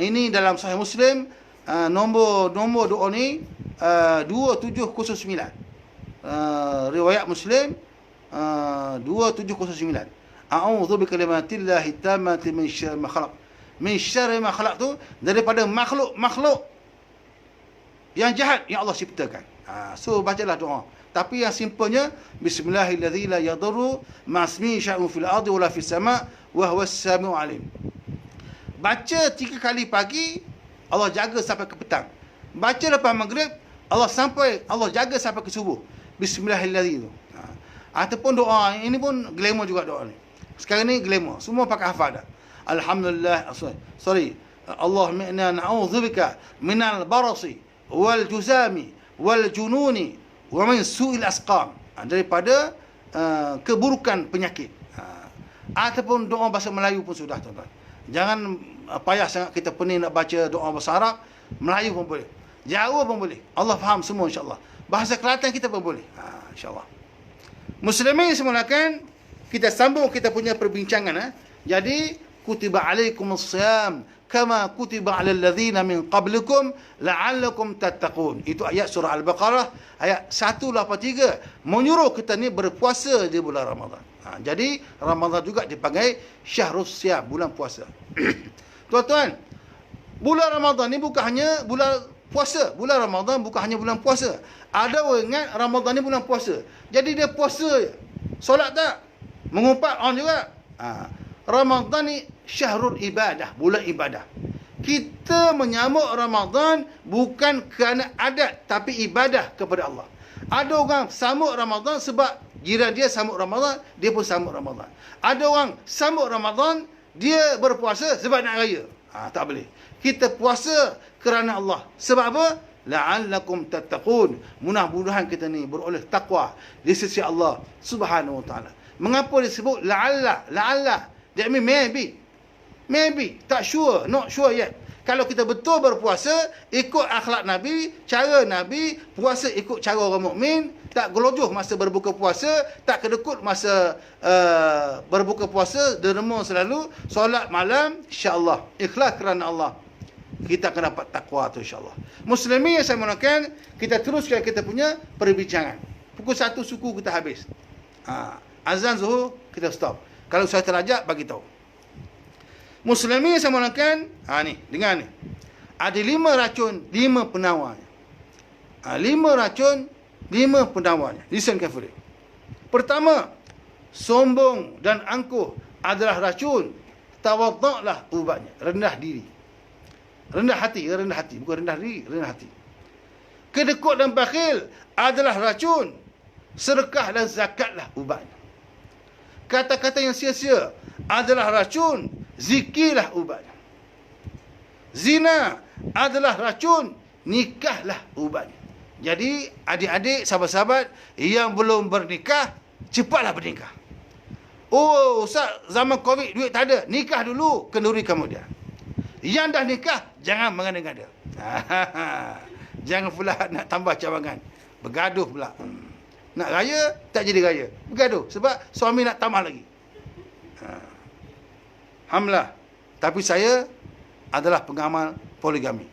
Ini dalam Sahih Muslim, nombor doa ni 2709. Riwayat Muslim 2709. A'udzu bikalimatillahi tammati min syarri ma khalaq. Min syarri ma khalaq tu daripada makhluk yang jahat yang Allah ciptakan. So bacalah doa. Tapi yang simpelnya, bismillahilladzi la yadurru ma'asmi syai'un fil ardi wala fis sama' wa huwas samiul alim. Baca 3 kali pagi, Allah jaga sampai ke petang. Baca lepas maghrib, Allah jaga sampai ke subuh. Bismillahilladzi tu. Ataupun doa ini pun glamour juga doa ni. Sekarang ni glamour, semua pakai hafal dah. Alhamdulillah, Allahumma inna na'udzubika minal barasi wal juzami wal jununi wa min su'il asqam, daripada keburukan penyakit. Ataupun doa bahasa Melayu pun sudah, tuan-tuan. Jangan payah sangat kita pening nak baca doa bahasa Arab. Melayu pun boleh, Jawa pun boleh, Allah faham semua insya-Allah. Bahasa Kelantan kita pun boleh, insya-Allah. Muslimin semulakan, kita sambung kita punya perbincangan. Jadi kutiba alaikumus-shiyam kama kutiba alal ladzina min qablikum la'allakum tattaqun. Itu ayat surah Al-Baqarah ayat 183, menyuruh kita ni berpuasa di bulan Ramadan. Jadi Ramadan juga dipanggil Syahrus Syiyam, bulan puasa. Tuan-tuan, bulan Ramadan ni bukan hanya bulan puasa. Bulan Ramadan bukan hanya bulan puasa. Ada orang ingat Ramadan ni bulan puasa, jadi dia puasa je. Solat tak? Mengumpat on juga. Ramadan ni syahrul ibadah, bulan ibadah. Kita menyambut Ramadan bukan kerana adat, tapi ibadah kepada Allah. Ada orang sambut Ramadan sebab jiran dia sambut Ramadan, dia pun sambut Ramadan. Ada orang sambut Ramadan, dia berpuasa sebab nak raya. Tak boleh. Kita puasa kerana Allah. Sebab apa? La'allakum tattaqun. Mudah-mudahan kita ni beroleh takwa di sisi Allah Subhanahu wa taala. Mengapa disebut la'alla? La'alla. That mean maybe. Maybe. Tak sure. Not sure yet. Kalau kita betul berpuasa, ikut akhlak Nabi, cara Nabi, puasa ikut cara orang mukmin, tak gelojoh masa berbuka puasa, tak kedekut masa berbuka puasa, derma selalu, solat malam, insya-Allah. Ikhlas kerana Allah. Kita akan dapat takwa tu insya-Allah. Muslimin yang saya muliakan, kita teruskan kita punya perbincangan. Pukul 1 suku kita habis. Azan Zuhur kita stop. Kalau saya terajak, bagi tahu. Muslimin yang saya muliakan, ni, dengar ni. Ada 5 racun, 5 penawarnya. 5 racun, 5 penawarnya. Listen carefully. Pertama, sombong dan angkuh adalah racun. Tawaddu'lah ubatnya. Rendah diri. Rendah hati, bukan rendah diri, rendah hati. Kedekut dan bakhil adalah racun. Sedekah dan zakatlah ubatnya. Kata-kata yang sia-sia adalah racun. Zikirlah ubatnya. Zina adalah racun. Nikahlah ubatnya. Jadi adik-adik, sahabat-sahabat yang belum bernikah, cepatlah bernikah. Oh Ustaz, zaman Covid duit tak ada, nikah dulu, kenduri kemudian. Yang dah nikah, jangan mengada-ngada. Jangan pula nak tambah cabangan, bergaduh pula. Nak raya, tak jadi raya, bergaduh sebab suami nak tambah lagi. Alhamdulillah. Tapi saya adalah pengamal poligami.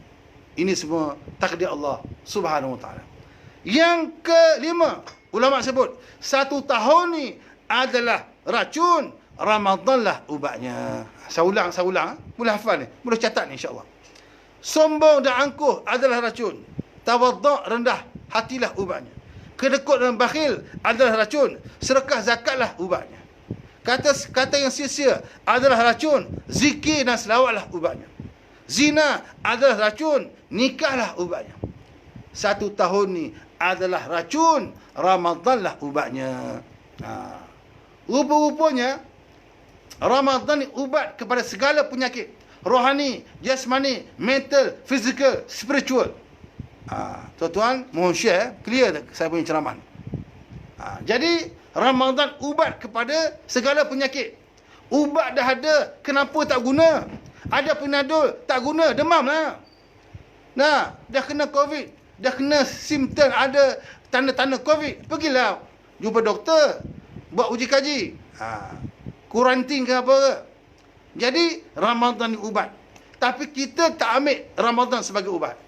Ini semua takdir Allah Subhanahu Wa Taala. Yang kelima, ulama sebut 1 tahun ni adalah racun, Ramadanlah ubatnya. Saya ulang. Boleh hafal ni, boleh catat ni insya-Allah. Sombong dan angkuh adalah racun. Tawaddu' rendah hatilah ubatnya. Kedekut dan bakhil adalah racun. Sedekah zakatlah ubatnya. Kata yang sia-sia adalah racun. Zikir dan selawatlah ubatnya. Zina adalah racun. Nikahlah ubatnya. 1 tahun ni adalah racun. Ramadanlah ubatnya. Rupa-rupanya Ramadan ni ubat kepada segala penyakit. Rohani, jasmani, mental, fizikal, spiritual. Tuan-tuan, mohon share, clear saya punya ceramah. Jadi Ramadan ubat kepada segala penyakit. Ubat dah ada, kenapa tak guna? Ada Panadol, tak guna, demam lah. Nah, dah kena Covid, dah kena simptom, ada tanda-tanda Covid, pergilah jumpa doktor, buat uji kaji. Kuarantin ke apa ke? Jadi Ramadan ni ubat. Tapi kita tak ambil Ramadan sebagai ubat.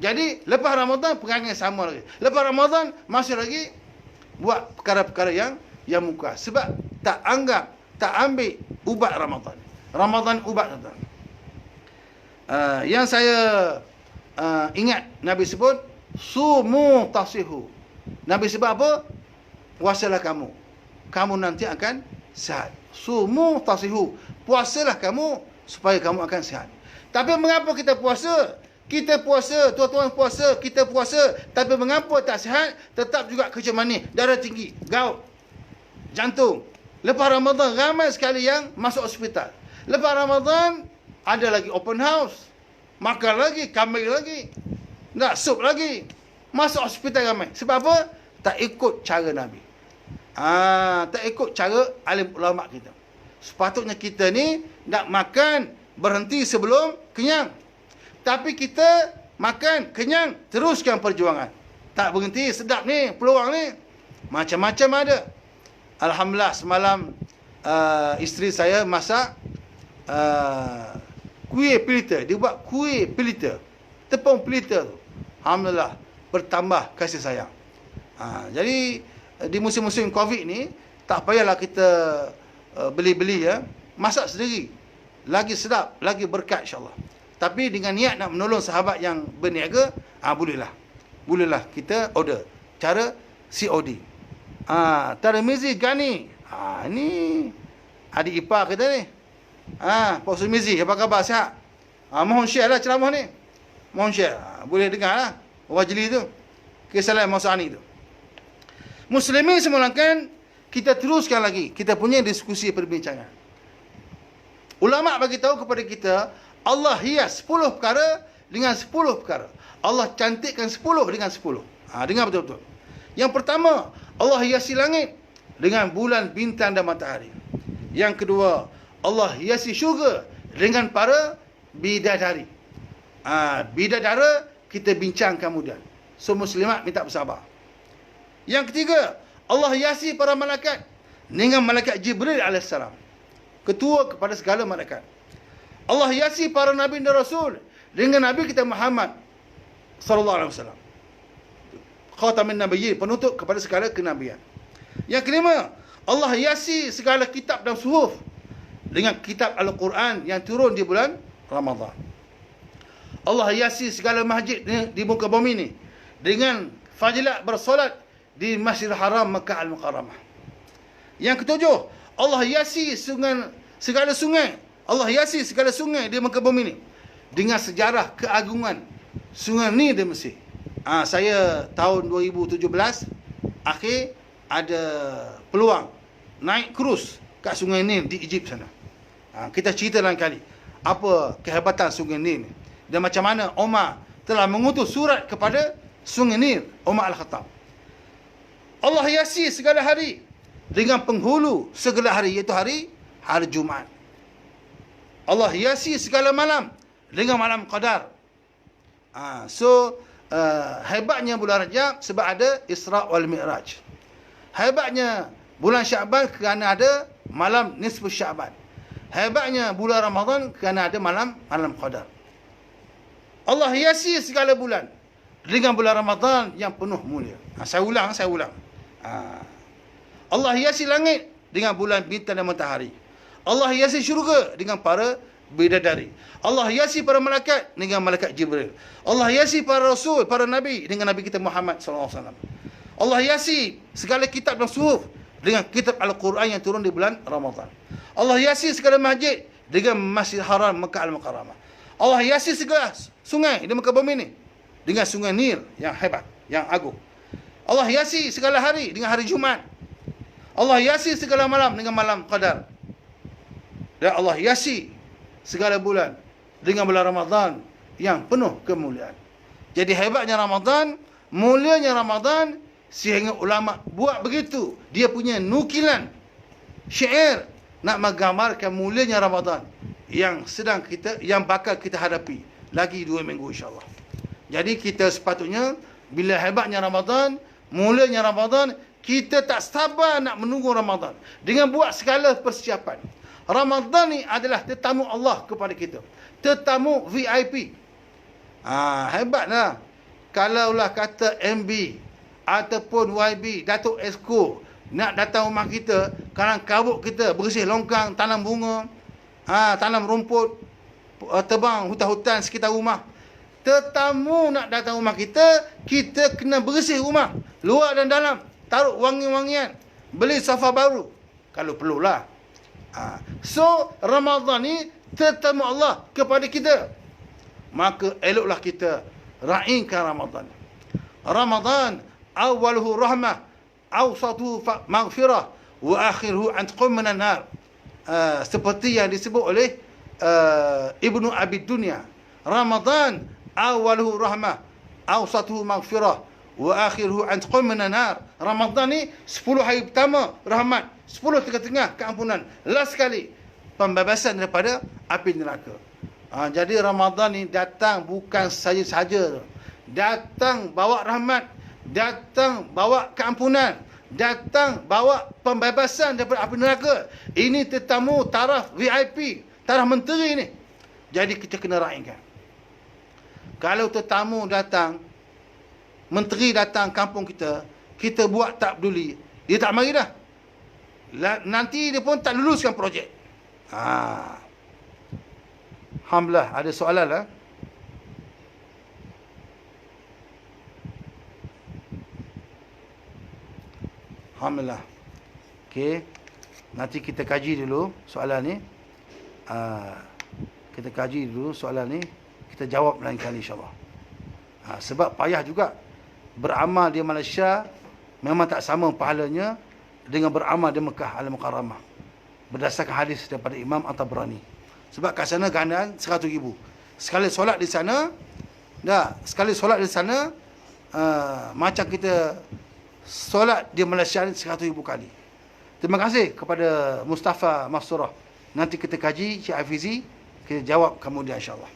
Jadi lepas Ramadan perangai sama lagi. Lepas Ramadan masih lagi buat perkara-perkara yang muka. Sebab tak ambil ubat Ramadan. Ramadan ubat, tuan-tuan. Yang saya ingat Nabi sebut sumu tasihu. Nabi sebut apa? Puasalah kamu. Kamu nanti akan sihat. Sumu tasihu. Puasalah kamu supaya kamu akan sihat. Tapi mengapa kita puasa? Kita puasa, tuan-tuan puasa, kita puasa. Tapi mengapa tak sihat? Tetap juga kencing manis, darah tinggi, gout, jantung. Lepas Ramadan, ramai sekali yang masuk hospital. Lepas Ramadan, ada lagi open house. Makan lagi, kambing lagi. Tak, sup lagi. Masuk hospital ramai. Sebab apa? Tak ikut cara Nabi. Tak ikut cara alim ulama kita. Sepatutnya kita ni nak makan berhenti sebelum kenyang. Tapi kita makan kenyang, teruskan perjuangan. Tak berhenti, sedap ni, peluang ni. Macam-macam ada. Alhamdulillah semalam isteri saya masak kuih pelita. Dia buat kuih pelita. Tepung pelita tu. Alhamdulillah bertambah kasih sayang. Jadi di musim-musim Covid ni tak payahlah kita beli-beli ya. Masak sendiri. Lagi sedap, lagi berkat insya-Allah. Tapi dengan niat nak menolong sahabat yang berniaga, bolehlah. Bolehlah kita order. Cara COD. Tarmizi Gani. Ni adik ipar kita ni. Pak Sumizi, apa khabar? Sihat? Mohon share lah ceramah ni. Mohon share. Boleh dengar lah. Orang jeli tu. Kisah Musa Ani tu. Muslimin semulakan, kita teruskan lagi. Kita punya diskusi perbincangan. Ulama bagi tahu kepada kita, Allah hias 10 perkara dengan 10 perkara. Allah cantikkan 10 dengan 10. Dengar betul-betul. Yang pertama, Allah hiasi langit dengan bulan, bintang dan matahari. Yang kedua, Allah hiasi syurga dengan para bidadari. Bidadara kita bincang kemudian. So muslimat minta bersabar. Yang ketiga, Allah hiasi para malaikat dengan malaikat Jibril AS, ketua kepada segala malaikat. Allah hiasi para nabi dan rasul dengan nabi kita Muhammad sallallahu alaihi wasallam, khatamin nabiyyin, penutup kepada segala kenabian. Yang kelima, Allah hiasi segala kitab dan suhuf dengan kitab Al-Quran yang turun di bulan Ramadan. Allah hiasi segala masjid di muka bumi ni dengan fadilat bersolat di Masjidil Haram Makkah Al-Mukarramah. Yang ketujuh, Allah hiasi segala sungai. Allah hiasi segala sungai di muka bumi ni dengan sejarah keagungan Sungai Nil di Mesir. Saya tahun 2017 akhir ada peluang naik krus kat Sungai Nil di Egypt sana. Kita cerita lain kali apa kehebatan Sungai Nil ni dan macam mana Umar telah mengutus surat kepada Sungai Nil, Umar Al-Khattab. Allah hiasi segala hari dengan penghulu segala hari, iaitu hari Jumaat. Allah hiasi segala malam dengan malam Qadar. Hebatnya bulan Rajab sebab ada Isra wal Mi'raj. Hebatnya bulan Syaban kerana ada malam nisfu Syaban. Hebatnya bulan Ramadan kerana ada malam Qadar. Allah hiasi segala bulan dengan bulan Ramadan yang penuh mulia. Saya ulang. Allah hiasi langit dengan bulan, bintang dan matahari. Allah hiasi syurga dengan para bidadari. Allah hiasi para malaikat dengan malaikat Jibril. Allah hiasi para rasul, para nabi dengan nabi kita Muhammad SAW. Allah hiasi segala kitab dan suhuf dengan kitab Al-Quran yang turun di bulan Ramadan. Allah hiasi segala masjid dengan Masjidil Haram Makkah Al-Mukarramah. Allah hiasi segala sungai di muka bumi ni dengan Sungai Nil yang hebat, yang agung. Allah hiasi segala hari dengan hari Jumaat. Allah hiasi segala malam dengan malam Qadar. Dan Allah hiasi segala bulan dengan bulan Ramadan yang penuh kemuliaan. Jadi hebatnya Ramadan, mulianya Ramadan, sehingga ulama buat begitu. Dia punya nukilan syair nak menggambarkan mulianya Ramadan yang bakal kita hadapi lagi 2 minggu insya-Allah. Jadi kita sepatutnya bila hebatnya Ramadan, mulianya Ramadan, kita tak sabar nak menunggu Ramadan dengan buat segala persiapan. Ramadan ni adalah tetamu Allah kepada kita. Tetamu VIP. Hebatlah. Kalaulah kata MB ataupun YB, Datuk Esko nak datang rumah kita, kalang kabut kita, bersih longkang, tanam bunga, tanam rumput, tebang hutan-hutan sekitar rumah. tetamu nak datang rumah kita, kita kena bersih rumah, luar dan dalam, taruh wangi-wangian, beli sofa baru kalau perlulah. So Ramadan ni tetamu Allah kepada kita, maka eloklah kita raikan Ramadan. Ramadan awaluhu rahmah, awsatuhu maghfirah, wa akhiruhu antqum minan nar. Seperti yang disebut oleh Ibnu Abi Dunya, Ramadan awaluhu rahmah, awsatuhu maghfirah, wa akhiruhu antqum minan nar. Ramadan ni 10 hari pertama rahmat, 10 tengah-tengah keampunan, last sekali pembebasan daripada api neraka. Jadi Ramadan ni datang bukan saja-saja, datang bawa rahmat, datang bawa keampunan, datang bawa pembebasan daripada api neraka. Ini tetamu taraf VIP, taraf menteri ni. Jadi kita kena raikan. Kalau tetamu datang, menteri datang kampung kita, kita buat tak peduli, dia tak mari dah. Nanti dia pun tak luluskan projek. Alhamdulillah, ada soalan lah. Alhamdulillah. Okey. Nanti kita kaji dulu soalan ni. Kita kaji dulu soalan ni. Kita jawab lain kali insyaAllah. Sebab payah juga. Beramal di Malaysia memang tak sama pahalanya dengan beramal di Mekah Al-Mukarramah. Berdasarkan hadis daripada Imam At-Tabrani. Sebab kat sana gandaan 100,000. Sekali solat di sana, sekali solat di sana, macam kita solat di Malaysia ni 100,000 kali. Terima kasih kepada Mustafa Masurah. Nanti kita kaji Cik Hafizi, kita jawab kemudian insyaAllah.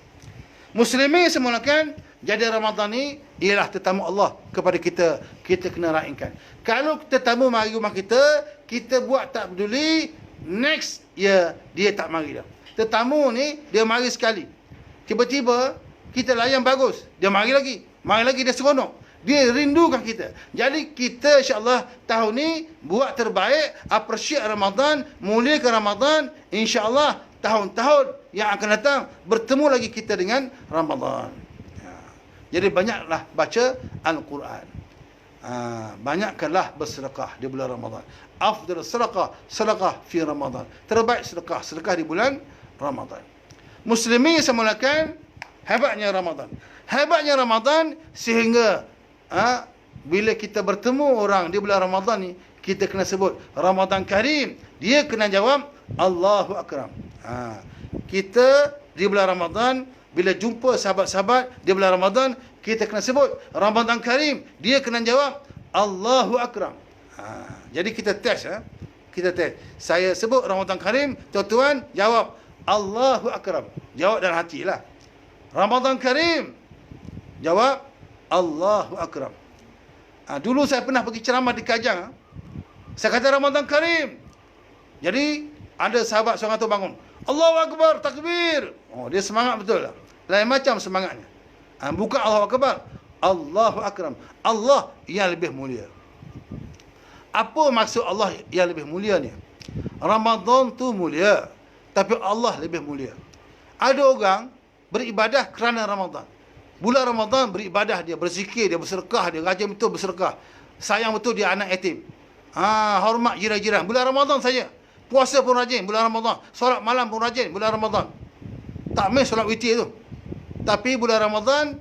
Muslimin semulakan, jadi Ramadan ni ialah tetamu Allah kepada kita. Kita kena raikan. Kalau tetamu mari rumah kita, kita buat tak peduli, next year dia tak mari dah. Tetamu ni dia mari sekali, tiba-tiba kita layan bagus, dia mari lagi dia seronok, dia rindukan kita. Jadi kita insyaAllah tahun ni buat terbaik, appreciate Ramadan, muliakan Ramadan. InsyaAllah tahun-tahun yang akan datang bertemu lagi kita dengan Ramadan. Jadi banyaklah baca Al-Quran, banyakkanlah bersedekah di bulan Ramadan. Afdal sedekah fi Ramadan. Terbaik sedekah di bulan Ramadan. Muslimin semulakan, hebatnya Ramadan. Hebatnya Ramadan sehingga bila kita bertemu orang di bulan Ramadan ni, kita kena sebut Ramadan Karim. Dia kena jawab Allahu Akram. Kita di bulan Ramadan, bila jumpa sahabat-sahabat di bulan Ramadan, kita kena sebut Ramadan Karim. Dia kena jawab Allahu Akram. Jadi kita test. Kita test. Saya sebut Ramadan Karim, tuan-tuan jawab Allahu Akram. Jawab dalam hati lah. Ramadan Karim, jawab Allahu Akram. Dulu saya pernah pergi ceramah di Kajang. Saya kata Ramadan Karim. Jadi ada sahabat seorang tu bangun, Allahu Akbar, takbir. Dia semangat betul lah. Lain macam semangatnya. Bukan Allahu Akbar, Allahu Akram. Allah yang lebih mulia. Apa maksud Allah yang lebih mulia ni? Ramadan tu mulia, tapi Allah lebih mulia. Ada orang beribadah kerana Ramadan. Bulan Ramadan beribadah, dia berzikir, dia bersedekah, dia rajin betul bersedekah, sayang betul dia anak yatim, hormat jiran-jiran. Bulan Ramadan saja. Puasa pun rajin bulan Ramadan, solat malam pun rajin bulan Ramadan. Tak miss solat witir tu. Tapi bulan Ramadan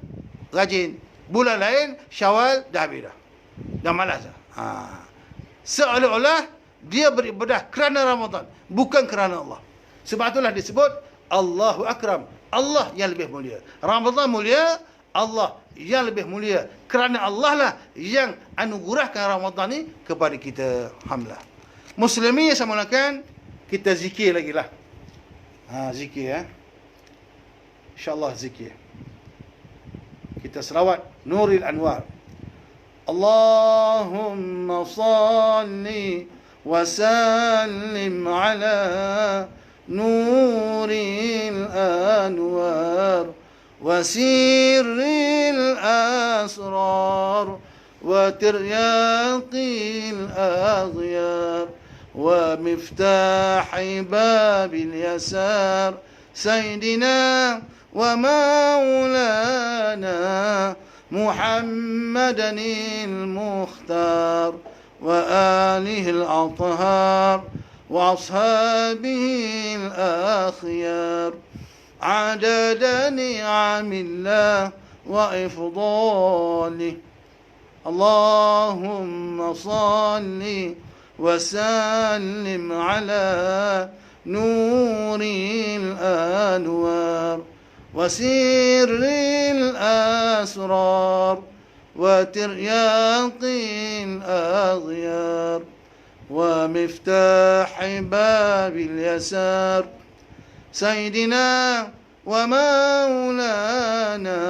rajin. Bulan lain Syawal dah habis dah. Dah malas dah. Seolah-olah dia beribadah kerana Ramadan, bukan kerana Allah. Sebab itulah disebut Allahu Akram. Allah yang lebih mulia. Ramadan mulia, Allah yang lebih mulia. Kerana Allah lah yang anugerahkan Ramadan ni kepada kita. Alhamdulillah. Muslimin yang saya mulakan, kita zikir lagi lah. Zikir InsyaAllah zikir. Kita selawat Nuril Anwar. Allahumma salli wa sallim ala Nuril Anwar wa sirril asrar wa tiryaqil aghyar ومفتاح باب اليسار سيدنا ومولانا محمدا المختار وآله الأطهار وأصحابه الأخيار عدد نعم الله وإفضاله اللهم صل وسلم على نور الأنوار وسر الأسرار وترياق الأغيار ومفتاح باب اليسار سيدنا ومولانا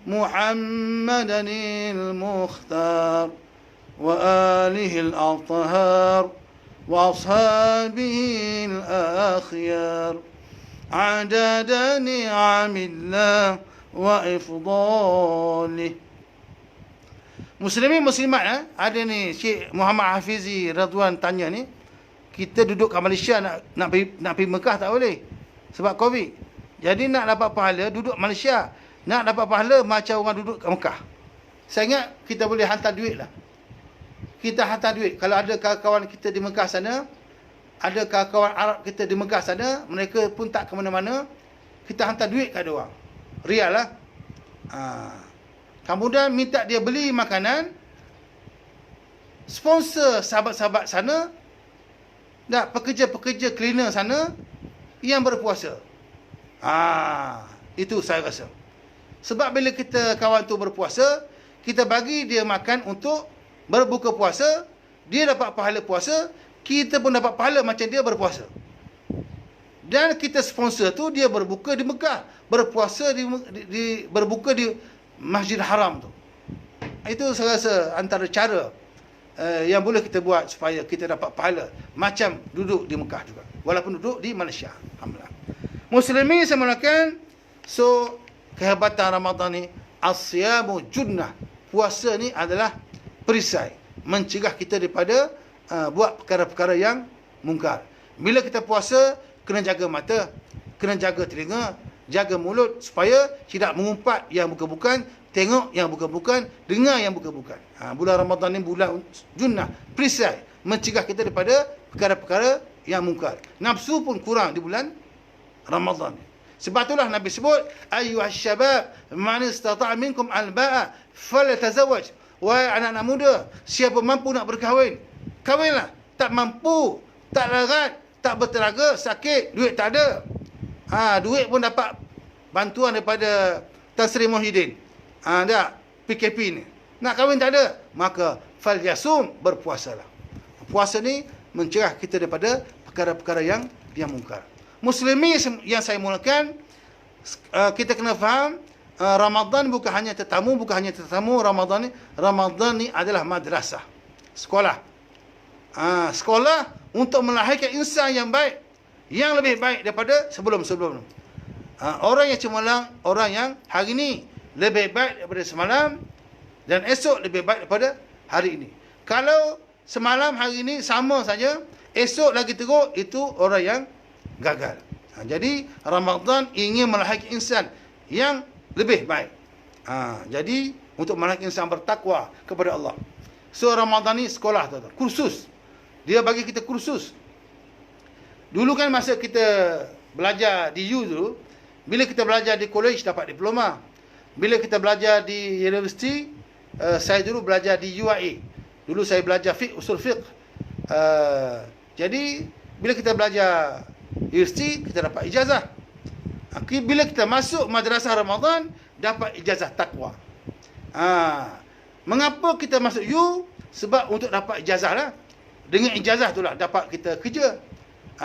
محمدا المختار وآله الأطهار وأصحابه الأخيار عدد نعم الله وإفضاله. Muslimin muslimat, ada ni Syekh Muhammad Hafizi Radwan tanya ni, kita duduk kat Malaysia nak pergi Mekah tak boleh sebab Covid. Jadi nak dapat pahala duduk Malaysia, nak dapat pahala macam orang duduk kat Mekah. Saya ingat kita boleh hantar duit lah. Kita hantar duit. Kalau ada kawan-kawan kita di Mekah sana, ada kawan-kawan Arab kita di Mekah sana, mereka pun tak ke mana-mana, kita hantar duit kat dia orang. Rial lah. Kemudian minta dia beli makanan, sponsor sahabat-sahabat sana, dan pekerja-pekerja cleaner sana yang berpuasa. Itu saya rasa. Sebab bila kita kawan tu berpuasa, kita bagi dia makan untuk berbuka puasa, dia dapat pahala puasa, kita pun dapat pahala macam dia berpuasa. Dan kita sponsor tu dia berbuka di Mekah, berpuasa berbuka di Masjid Haram tu. Itu saya rasa antara cara yang boleh kita buat supaya kita dapat pahala macam duduk di Mekah juga, walaupun duduk di Malaysia. Alhamdulillah. Muslimin saya mulakan. So kehebatan Ramadan ni, as-siyamu junnah. Puasa ni adalah perisai, mencegah kita daripada buat perkara-perkara yang mungkar. Bila kita puasa, kena jaga mata, kena jaga telinga, jaga mulut supaya tidak mengumpat yang bukan-bukan, tengok yang bukan-bukan, dengar yang bukan-bukan. Bulan Ramadan ni bulan junnah, perisai, mencegah kita daripada perkara-perkara yang mungkar. Nafsu pun kurang di bulan Ramadan ni. Sebab itulah Nabi sebut, ayyuhas syabab man istata'a minkum al-ba'a falyatazawwaj. Wahai anak-anak muda, siapa mampu nak berkahwin, kahwinlah. Tak mampu, tak larat, tak bertenaga, sakit, duit tak ada. Duit pun dapat bantuan daripada Tan Sri Muhyiddin. Tak, PKP ni. Nak kahwin tak ada, maka falyasum, berpuasalah. Puasa ni mencegah kita daripada perkara-perkara yang mungkar. Muslimin yang saya mulakan, kita kena faham, Ramadan bukan hanya tetamu, Ramadan ni adalah madrasah, sekolah. Sekolah untuk melahirkan insan yang baik, yang lebih baik daripada sebelum-sebelum. Orang yang cemerlang, orang yang hari ini lebih baik daripada semalam, dan esok lebih baik daripada hari ini. Kalau semalam hari ini sama saja, esok lagi teruk, itu orang yang gagal. Jadi Ramadan ingin melahirkan insan yang lebih baik. Jadi untuk melahirkan insan bertakwa kepada Allah. So Ramadan ni sekolah tu, kursus. Dia bagi kita kursus. Dulu kan masa kita belajar di U dulu, bila kita belajar di college dapat diploma. Bila kita belajar di universiti, saya dulu belajar di UIA. Dulu saya belajar usul fiqh. Jadi bila kita belajar universiti, kita dapat ijazah. Bila kita masuk madrasah Ramadan, dapat ijazah takwa. Mengapa kita masuk U? Sebab untuk dapat ijazah lah. Dengan ijazah itulah dapat kita kerja.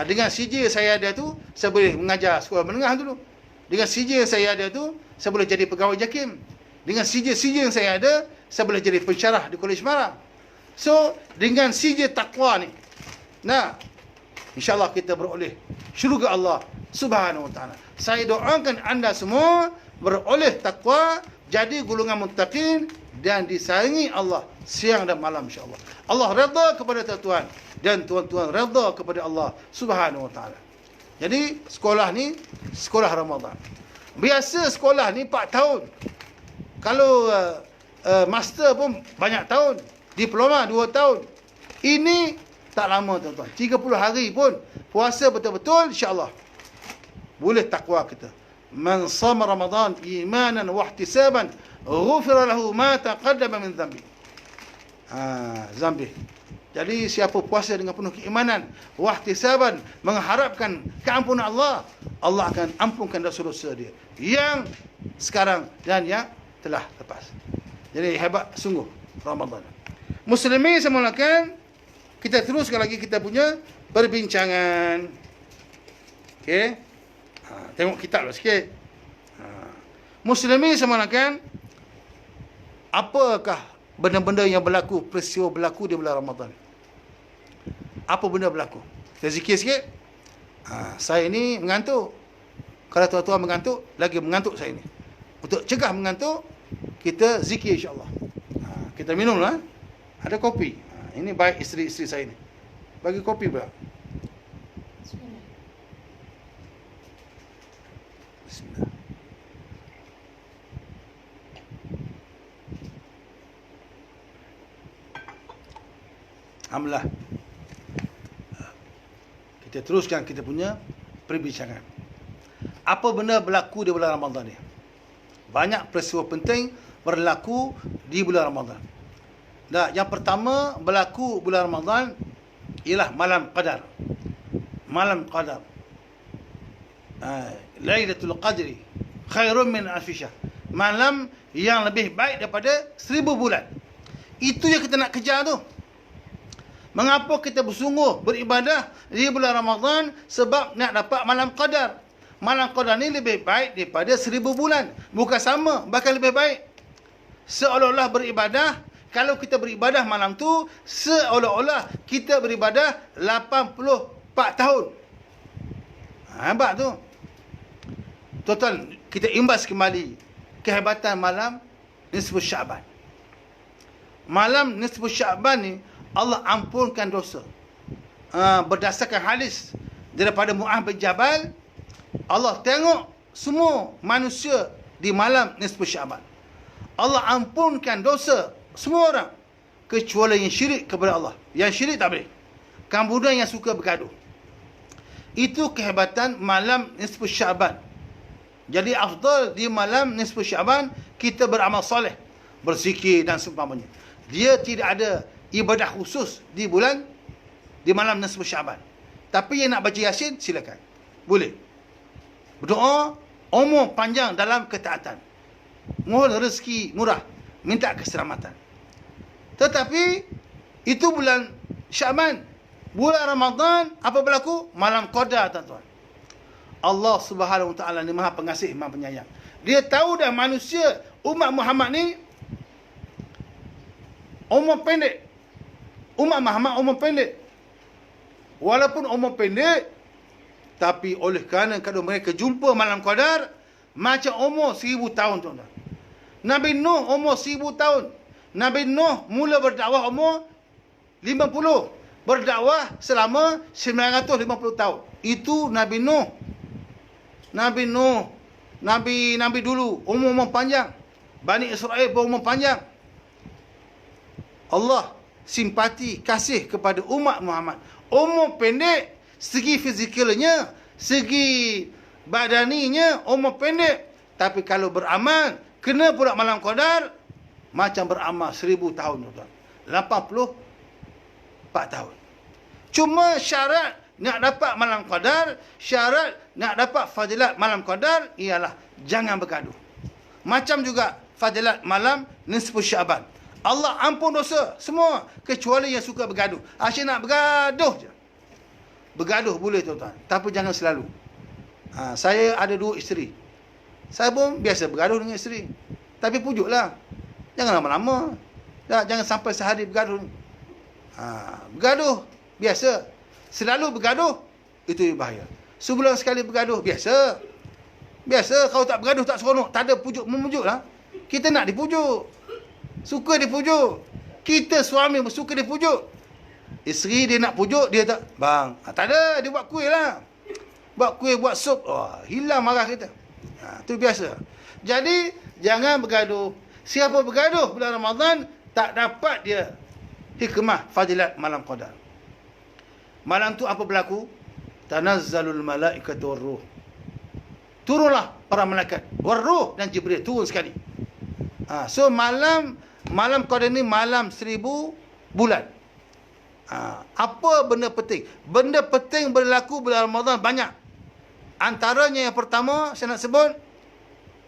Dengan CJ saya ada tu, saya boleh mengajar sekolah menengah dulu. Dengan CJ saya ada tu, saya boleh jadi pegawai JAKIM. Dengan CJ yang saya ada, saya boleh jadi pensyarah di Kolej Semarang. So, dengan CJ takwa ni, InsyaAllah kita beroleh syurga Allah Subhanahu Wa Taala. Saya doakan anda semua beroleh takwa, jadi golongan muttaqin, dan disayangi Allah siang dan malam insyaAllah. Allah redha kepada tuan-tuan, dan tuan-tuan redha kepada Allah Subhanahu Wa Taala. Jadi sekolah ni sekolah Ramadan. Biasa sekolah ni 4 tahun. Kalau master pun banyak tahun. Diploma 2 tahun. Ini tak lama tuan-tuan. 30 hari pun puasa betul-betul, insya-Allah. Boleh takwa kita. Man shama Ramadan imanan wa ihtisaban ghufira lahu ma taqaddama min dhanbi. Zambi. Jadi siapa puasa dengan penuh keimanan, wahtisaban, mengharapkan keampunan Allah, Allah akan ampunkan dosa-dosa dia yang sekarang dan yang telah lepas. Jadi hebat sungguh Ramadan. Muslimin semulakan, kita teruskan lagi kita punya perbincangan. Okey. Tengok kitab lah sikit. Muslimin semulakan, apakah benda-benda yang berlaku, peristiwa berlaku di bulan Ramadan? Apa benda berlaku? Kita zikir sikit. Saya ni mengantuk. Kalau tuan-tuan mengantuk, lagi mengantuk saya ni. Untuk cegah mengantuk, kita zikir insya-Allah. Kita minum lah. Ada kopi. Ini baik isteri-isteri saya ni. Bagi kopi pula. Bismillah. Alhamdulillah. Kita teruskan kita punya perbincangan. Apa benda berlaku di bulan Ramadan ni? Banyak peristiwa penting berlaku di bulan Ramadan. Nah, yang pertama berlaku bulan Ramadan ialah malam Qadar. Malam Qadar. Lailatul Qadri khairun min alf syahr. Malam yang lebih baik daripada 1000 bulan. Itu yang kita nak kejar tu. Mengapa kita bersungguh beribadah di bulan Ramadan? Sebab nak dapat malam Qadar. Malam Qadar ni lebih baik daripada 1000 bulan. Bukan sama, bahkan lebih baik. Seolah-olah beribadah, kalau kita beribadah malam tu, seolah-olah kita beribadah 84 tahun. Hebat tu. Total, kita imbas kembali kehebatan malam Nisfu Sya'ban. Malam Nisfu Sya'ban ni, Allah ampunkan dosa. Berdasarkan hadis daripada Mu'adh bin Jabal, Allah tengok semua manusia di malam Nisfu Sya'ban. Allah ampunkan dosa semua orang kecuali yang syirik kepada Allah. Yang syirik tak boleh. Kemudian yang suka bergaduh. Itu kehebatan malam Nisfu Sya'ban. Jadi afdal di malam Nisfu Sya'ban kita beramal soleh, berzikir dan seumpamanya. Dia tidak ada ibadah khusus di malam Nisfu Sya'ban. Tapi yang nak baca Yasin, silakan. Boleh. Berdoa, umur panjang dalam ketaatan. Mohon rezeki murah, minta keselamatan. Tetapi itu bulan Sya'ban. Bulan Ramadan apa berlaku? Malam Qadar, tuan-tuan. Allah Subhanahu Wa Taala ni Maha Pengasih, Maha Penyayang. Dia tahu dah manusia umat Muhammad ni umur pendek. Umat Muhammad umur pendek. Walaupun umur pendek, tapi oleh kerana kalau mereka jumpa malam Qadar, macam umur 1000 tahun, tuan-tuan. Nabi Nuh umur 1000 tahun. Nabi Nuh mula berdakwah umur 50. Berdakwah selama 950 tahun. Itu Nabi Nuh. Nabi Nuh, Nabi dulu umur panjang. Bani Israel berumur panjang. Allah simpati, kasih kepada umat Muhammad. Umur pendek, segi fizikalnya, segi badaninya, umur pendek. Tapi kalau beramal, kena pula malam Qadar, macam beramal 1000 tahun, tuan. 84 tahun. Cuma syarat nak dapat malam Qadar, syarat nak dapat fadilat malam Qadar ialah jangan bergaduh. Macam juga fadilat malam Nisfu Sya'ban. Allah ampun dosa semua kecuali yang suka bergaduh. Asyik nak bergaduh je. Bergaduh boleh, tuan-tuan, tapi jangan selalu. Saya ada 2 isteri. Saya pun biasa bergaduh dengan isteri. Tapi pujuklah. Jangan lama-lama. Jangan sampai sehari bergaduh. Bergaduh biasa. Selalu bergaduh, itu bahaya. Sebulan sekali bergaduh, biasa. Biasa, kalau tak bergaduh tak seronok. Tak ada pujuk memujuk lah. Kita nak dipujuk. Suka dipujuk. Kita suami suka dipujuk. Isteri dia nak pujuk, dia tak. Bang, tak ada, dia buat kuih lah. buat kuih, buat sup, hilang marah kita. Itu biasa. Jadi jangan bergaduh. Siapa bergaduh bulan Ramadan, tak dapat dia hikmah fadilat malam qadar. Malam tu apa berlaku? Tanazzalul malaikatu warruh. Turunlah para malaikat, warruh dan Jibril turun sekali. So malam qadar ni malam 1000 bulan. Apa benda penting? Benda penting berlaku bulan Ramadan banyak. Antaranya yang pertama saya nak sebut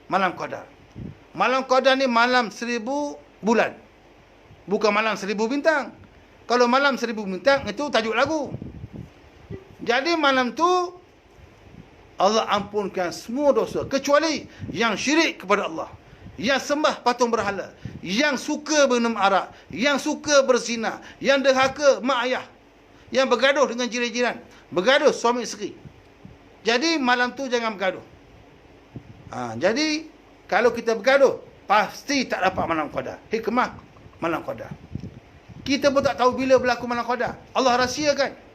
malam qadar. Malam qadar ni malam 1000 bulan. Bukan malam 1000 bintang. Kalau malam 1000 bintang itu tajuk lagu. Jadi malam tu Allah ampunkan semua dosa kecuali yang syirik kepada Allah, yang sembah patung berhala, yang suka minum arak, yang suka berzina, yang derhaka mak ayah, yang bergaduh dengan jiran-jiran, bergaduh suami isteri. Jadi malam tu jangan bergaduh. Jadi kalau kita bergaduh pasti tak dapat malam qadar. Hikmah malam qadar. Kita pun tak tahu bila berlaku malam qadar. Allah rahsiakan.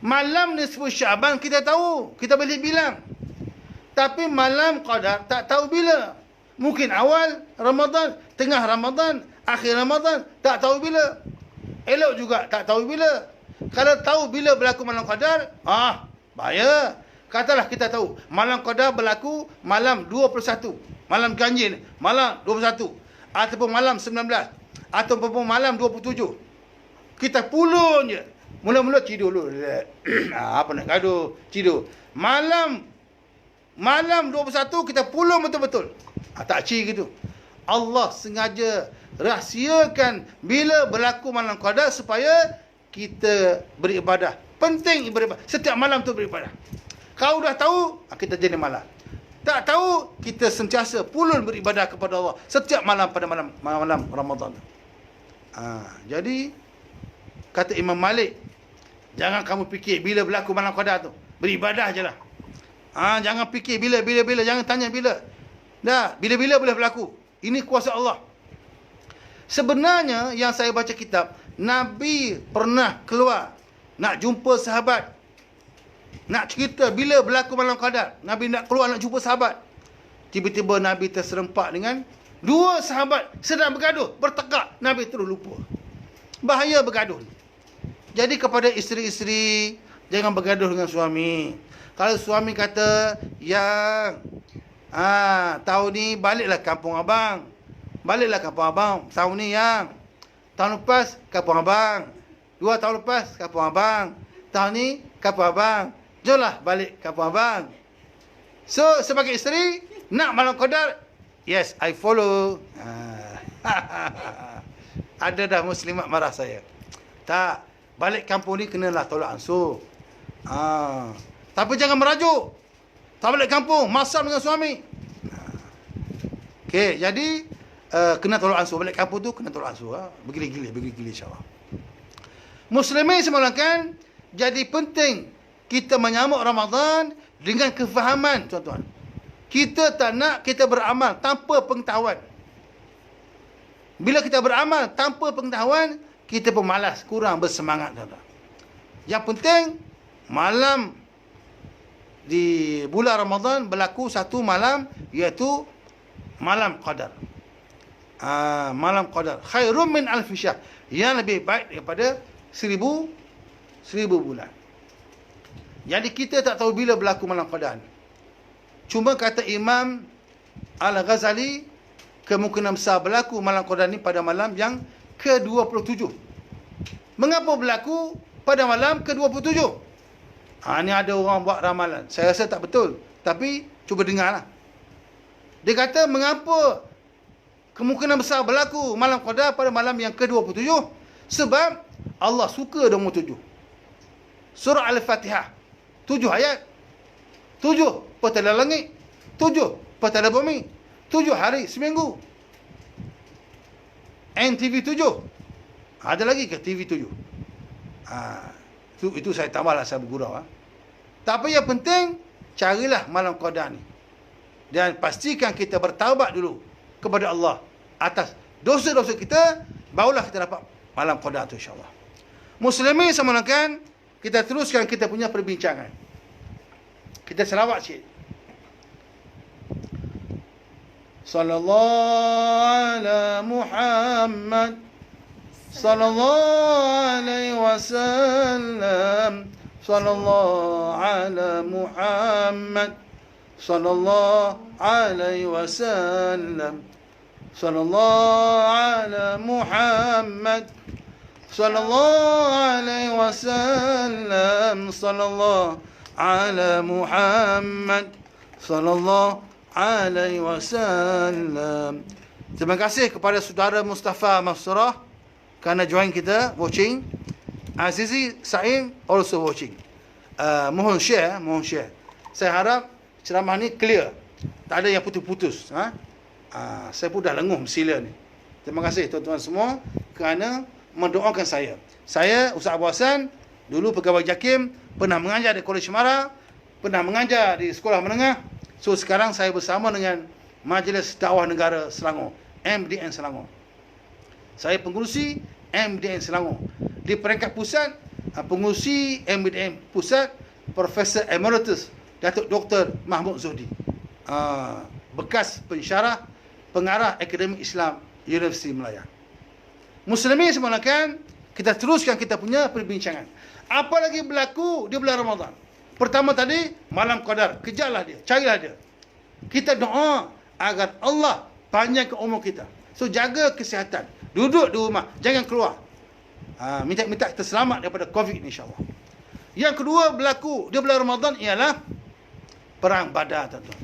Malam nisfu Syaban kita tahu, kita boleh bilang. Tapi malam qadar tak tahu bila. Mungkin awal Ramadan, tengah Ramadan, akhir Ramadan, tak tahu bila. Elok juga tak tahu bila. Kalau tahu bila berlaku malam qadar, bahaya. Katalah kita tahu malam qadar berlaku malam 21, malam ganjil, malam 21 ataupun malam 19 ataupun malam 27. Kita pulun je. Mula-mula tidur dulu. Apa nak gaduh? Tidur. Malam 21 kita pulung betul-betul. Tak cik gitu. Allah sengaja rahsiakan bila berlaku malam qadar supaya kita beribadah. Penting beribadah. Setiap malam tu beribadah. Kau dah tahu, kita jadi malam. Tak tahu, kita sentiasa pulun beribadah kepada Allah setiap malam pada malam Ramadan. Jadi kata Imam Malik, jangan kamu fikir bila berlaku malam qadar tu. Beribadah je lah. Jangan fikir bila. Jangan tanya bila. Dah, bila-bila boleh berlaku. Ini kuasa Allah. Sebenarnya yang saya baca kitab, Nabi pernah keluar nak jumpa sahabat. Nak cerita bila berlaku malam qadar. Nabi nak keluar nak jumpa sahabat. Tiba-tiba Nabi terserempak dengan dua sahabat sedang bergaduh, bertekak. Nabi terus lupa. Bahaya bergaduh. Jadi kepada isteri-isteri, jangan bergaduh dengan suami. Kalau suami kata, yang tahun ni baliklah kampung abang. Baliklah kampung abang. Tahun ni yang. Tahun lepas kampung abang. 2 tahun lepas kampung abang. Tahun ni kampung abang. Jomlah balik kampung abang. So sebagai isteri, nak malam qadar, yes, I follow. Ada dah muslimat marah saya. Tak. Balik kampung ni kenalah tolak ansur. Tapi jangan merajuk. Tak balik kampung, masam dengan suami. Okey, jadi kena tolak ansur. Balik kampung tu kena tolak ansur. Bergili-gili insya-Allah. Muslimin semulakan, jadi penting kita menyambut Ramadan dengan kefahaman, tuan-tuan. Kita tak nak kita beramal tanpa pengetahuan. Bila kita beramal tanpa pengetahuan, kita pun malas, kurang bersemangat, tuan-tuan. Yang penting, malam di bulan Ramadan berlaku satu malam, iaitu malam qadar. Malam qadar. Khairum min alfi syahr. Yang lebih baik daripada 1000 bulan. Jadi kita tak tahu bila berlaku malam qadar. Cuma kata Imam Al-Ghazali, kemungkinan besar berlaku malam qadar ni pada malam yang ke-27. Mengapa berlaku pada malam ke-27? Ni ada orang buat ramalan. Saya rasa tak betul. Tapi cuba dengarlah. Dia kata mengapa kemungkinan besar berlaku malam qadar pada malam yang ke-27? Sebab Allah suka nombor 7. Surah Al-Fatihah. 7 ayat. 7 petala langit. 7 petala bumi. 7 hari seminggu. NTV 7. Ada lagi ke TV 7? Itu saya tambahlah, saya bergurau. Tapi yang penting, carilah malam qadar ni. Dan pastikan kita bertaubat dulu kepada Allah atas dosa-dosa kita, barulah kita dapat malam qadar tu insya-Allah. Muslimin semulakan, kita teruskan kita punya perbincangan. Kita selawat sikit. Sallallahu ala Muhammad, sallallahu alaihi wasallam, sallallahu ala Muhammad, sallallahu alaihi wasallam, sallallahu ala Muhammad, sallallahu alaihi wasallam, sallallahu ala Muhammad, sallallahu alaihi wasallam. Terima kasih kepada saudara Mustafa Masrah kerana join kita watching. Azizi Saim also watching. Mohon share. Saya harap ceramah ni clear, tak ada yang putus-putus. Saya pun dah lenguh sila ni. Terima kasih tuan-tuan semua kerana mendoakan saya. Saya Ustaz Abu Hassan, dulu pegawai JAKIM, pernah mengajar di Kolej Semara, pernah mengajar di sekolah menengah. So sekarang saya bersama dengan Majlis Dakwah Negara Selangor, MDN Selangor. Saya pengurusi MDN Selangor. Di peringkat pusat, pengurusi MDN Pusat, Profesor Emeritus Datuk Dr. Mahmud Zuhdi, bekas pensyarah, pengarah Akademi Islam Universiti Melaya. Muslimin semulakan, kita teruskan kita punya perbincangan. Apa lagi berlaku di bulan Ramadan? Pertama tadi, malam qadar. Kejarlah dia, carilah dia. Kita doa agar Allah panjangkan umur kita. So, jaga kesihatan. Duduk di rumah, jangan keluar. Minta kita selamat daripada COVID ni, insyaAllah. Yang kedua berlaku di bulan Ramadan ialah Perang Badar, tuan-tuan.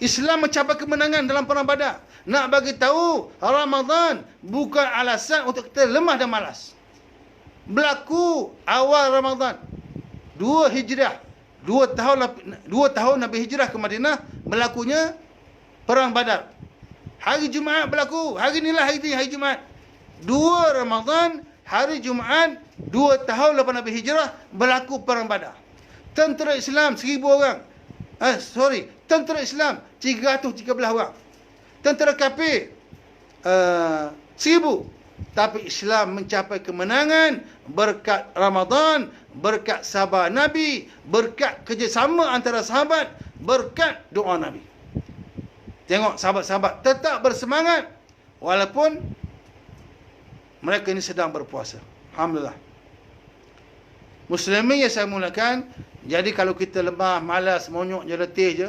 Islam mencapai kemenangan dalam Perang Badar. Nak bagi tahu, Ramadan bukan alasan untuk kita lemah dan malas. Berlaku awal Ramadan 2 Hijrah, 2 tahun Nabi hijrah ke Madinah, berlakunya Perang Badar. Hari Jumaat berlaku. Hari inilah hari Jumaat. 2 Ramadan, hari Jumaat, 2 tahun lepas Nabi hijrah, berlaku Perang Badar. Tentera Islam 1000 orang. Tentera Islam 313 orang. Tentera kafir 1000. Tapi Islam mencapai kemenangan berkat Ramadan, berkat sabar Nabi, berkat kerjasama antara sahabat, berkat doa Nabi. Tengok sahabat-sahabat tetap bersemangat walaupun mereka ini sedang berpuasa. Alhamdulillah. Muslimin yang saya mulakan, jadi kalau kita lemah, malas, monyok je, letih je,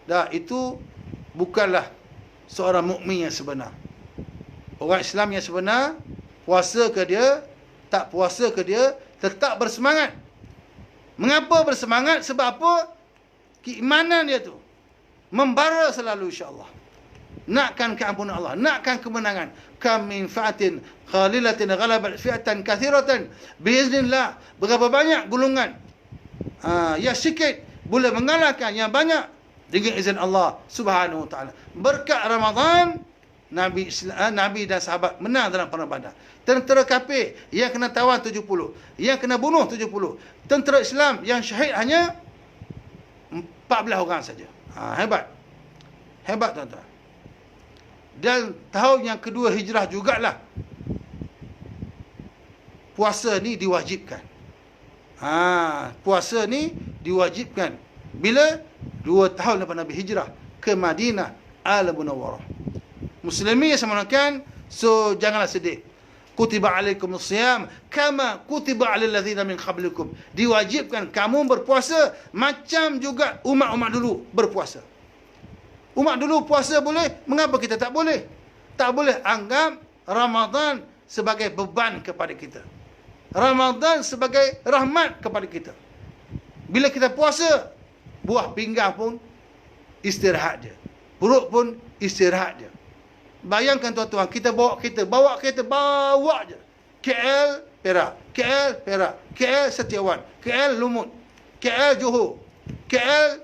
dah itu bukanlah seorang mukmin yang sebenar. Orang Islam yang sebenar, puasa ke dia, tak puasa ke dia, tetap bersemangat. Mengapa bersemangat? Sebab apa? Keimanan dia tu membara selalu, insya-Allah. Nakkan keampunan Allah, nakkan kemenangan. Kam min fa'atin khalilatin ghalabat fi'atan kathiratan biiznillah. Berapa banyak gulungan yang sikit boleh mengalahkan yang banyak dengan izin Allah Subhanahu wa taala. Berkat Ramadan, Nabi dan sahabat menang dalam Perang Badar. Tentera kafir yang kena tawan 70, yang kena bunuh 70. Tentera Islam yang syahid hanya 14 orang saja. Hebat. Hebat, tuan-tuan. Dan tahun yang kedua hijrah jugalah puasa ni diwajibkan. Puasa ni diwajibkan bila 2 tahun lepas Nabi hijrah ke Madinah Al-Munawwarah. Muslimin yang semanakan, so janganlah sedih. Kutiba alaikumus siyam kama kutiba alal ladzina min qablikum. Diwajibkan kamu berpuasa macam juga umat-umat dulu berpuasa. Umat dulu puasa boleh, mengapa kita tak boleh? Tak boleh anggap Ramadan sebagai beban kepada kita. Ramadan sebagai rahmat kepada kita. Bila kita puasa, buah pinggang pun istirahat dia. Perut pun istirahat dia. Bayangkan tuan-tuan, kita bawa je. KL Perak, KL Perak, KL Setiawan, KL Lumut, KL Johor, KL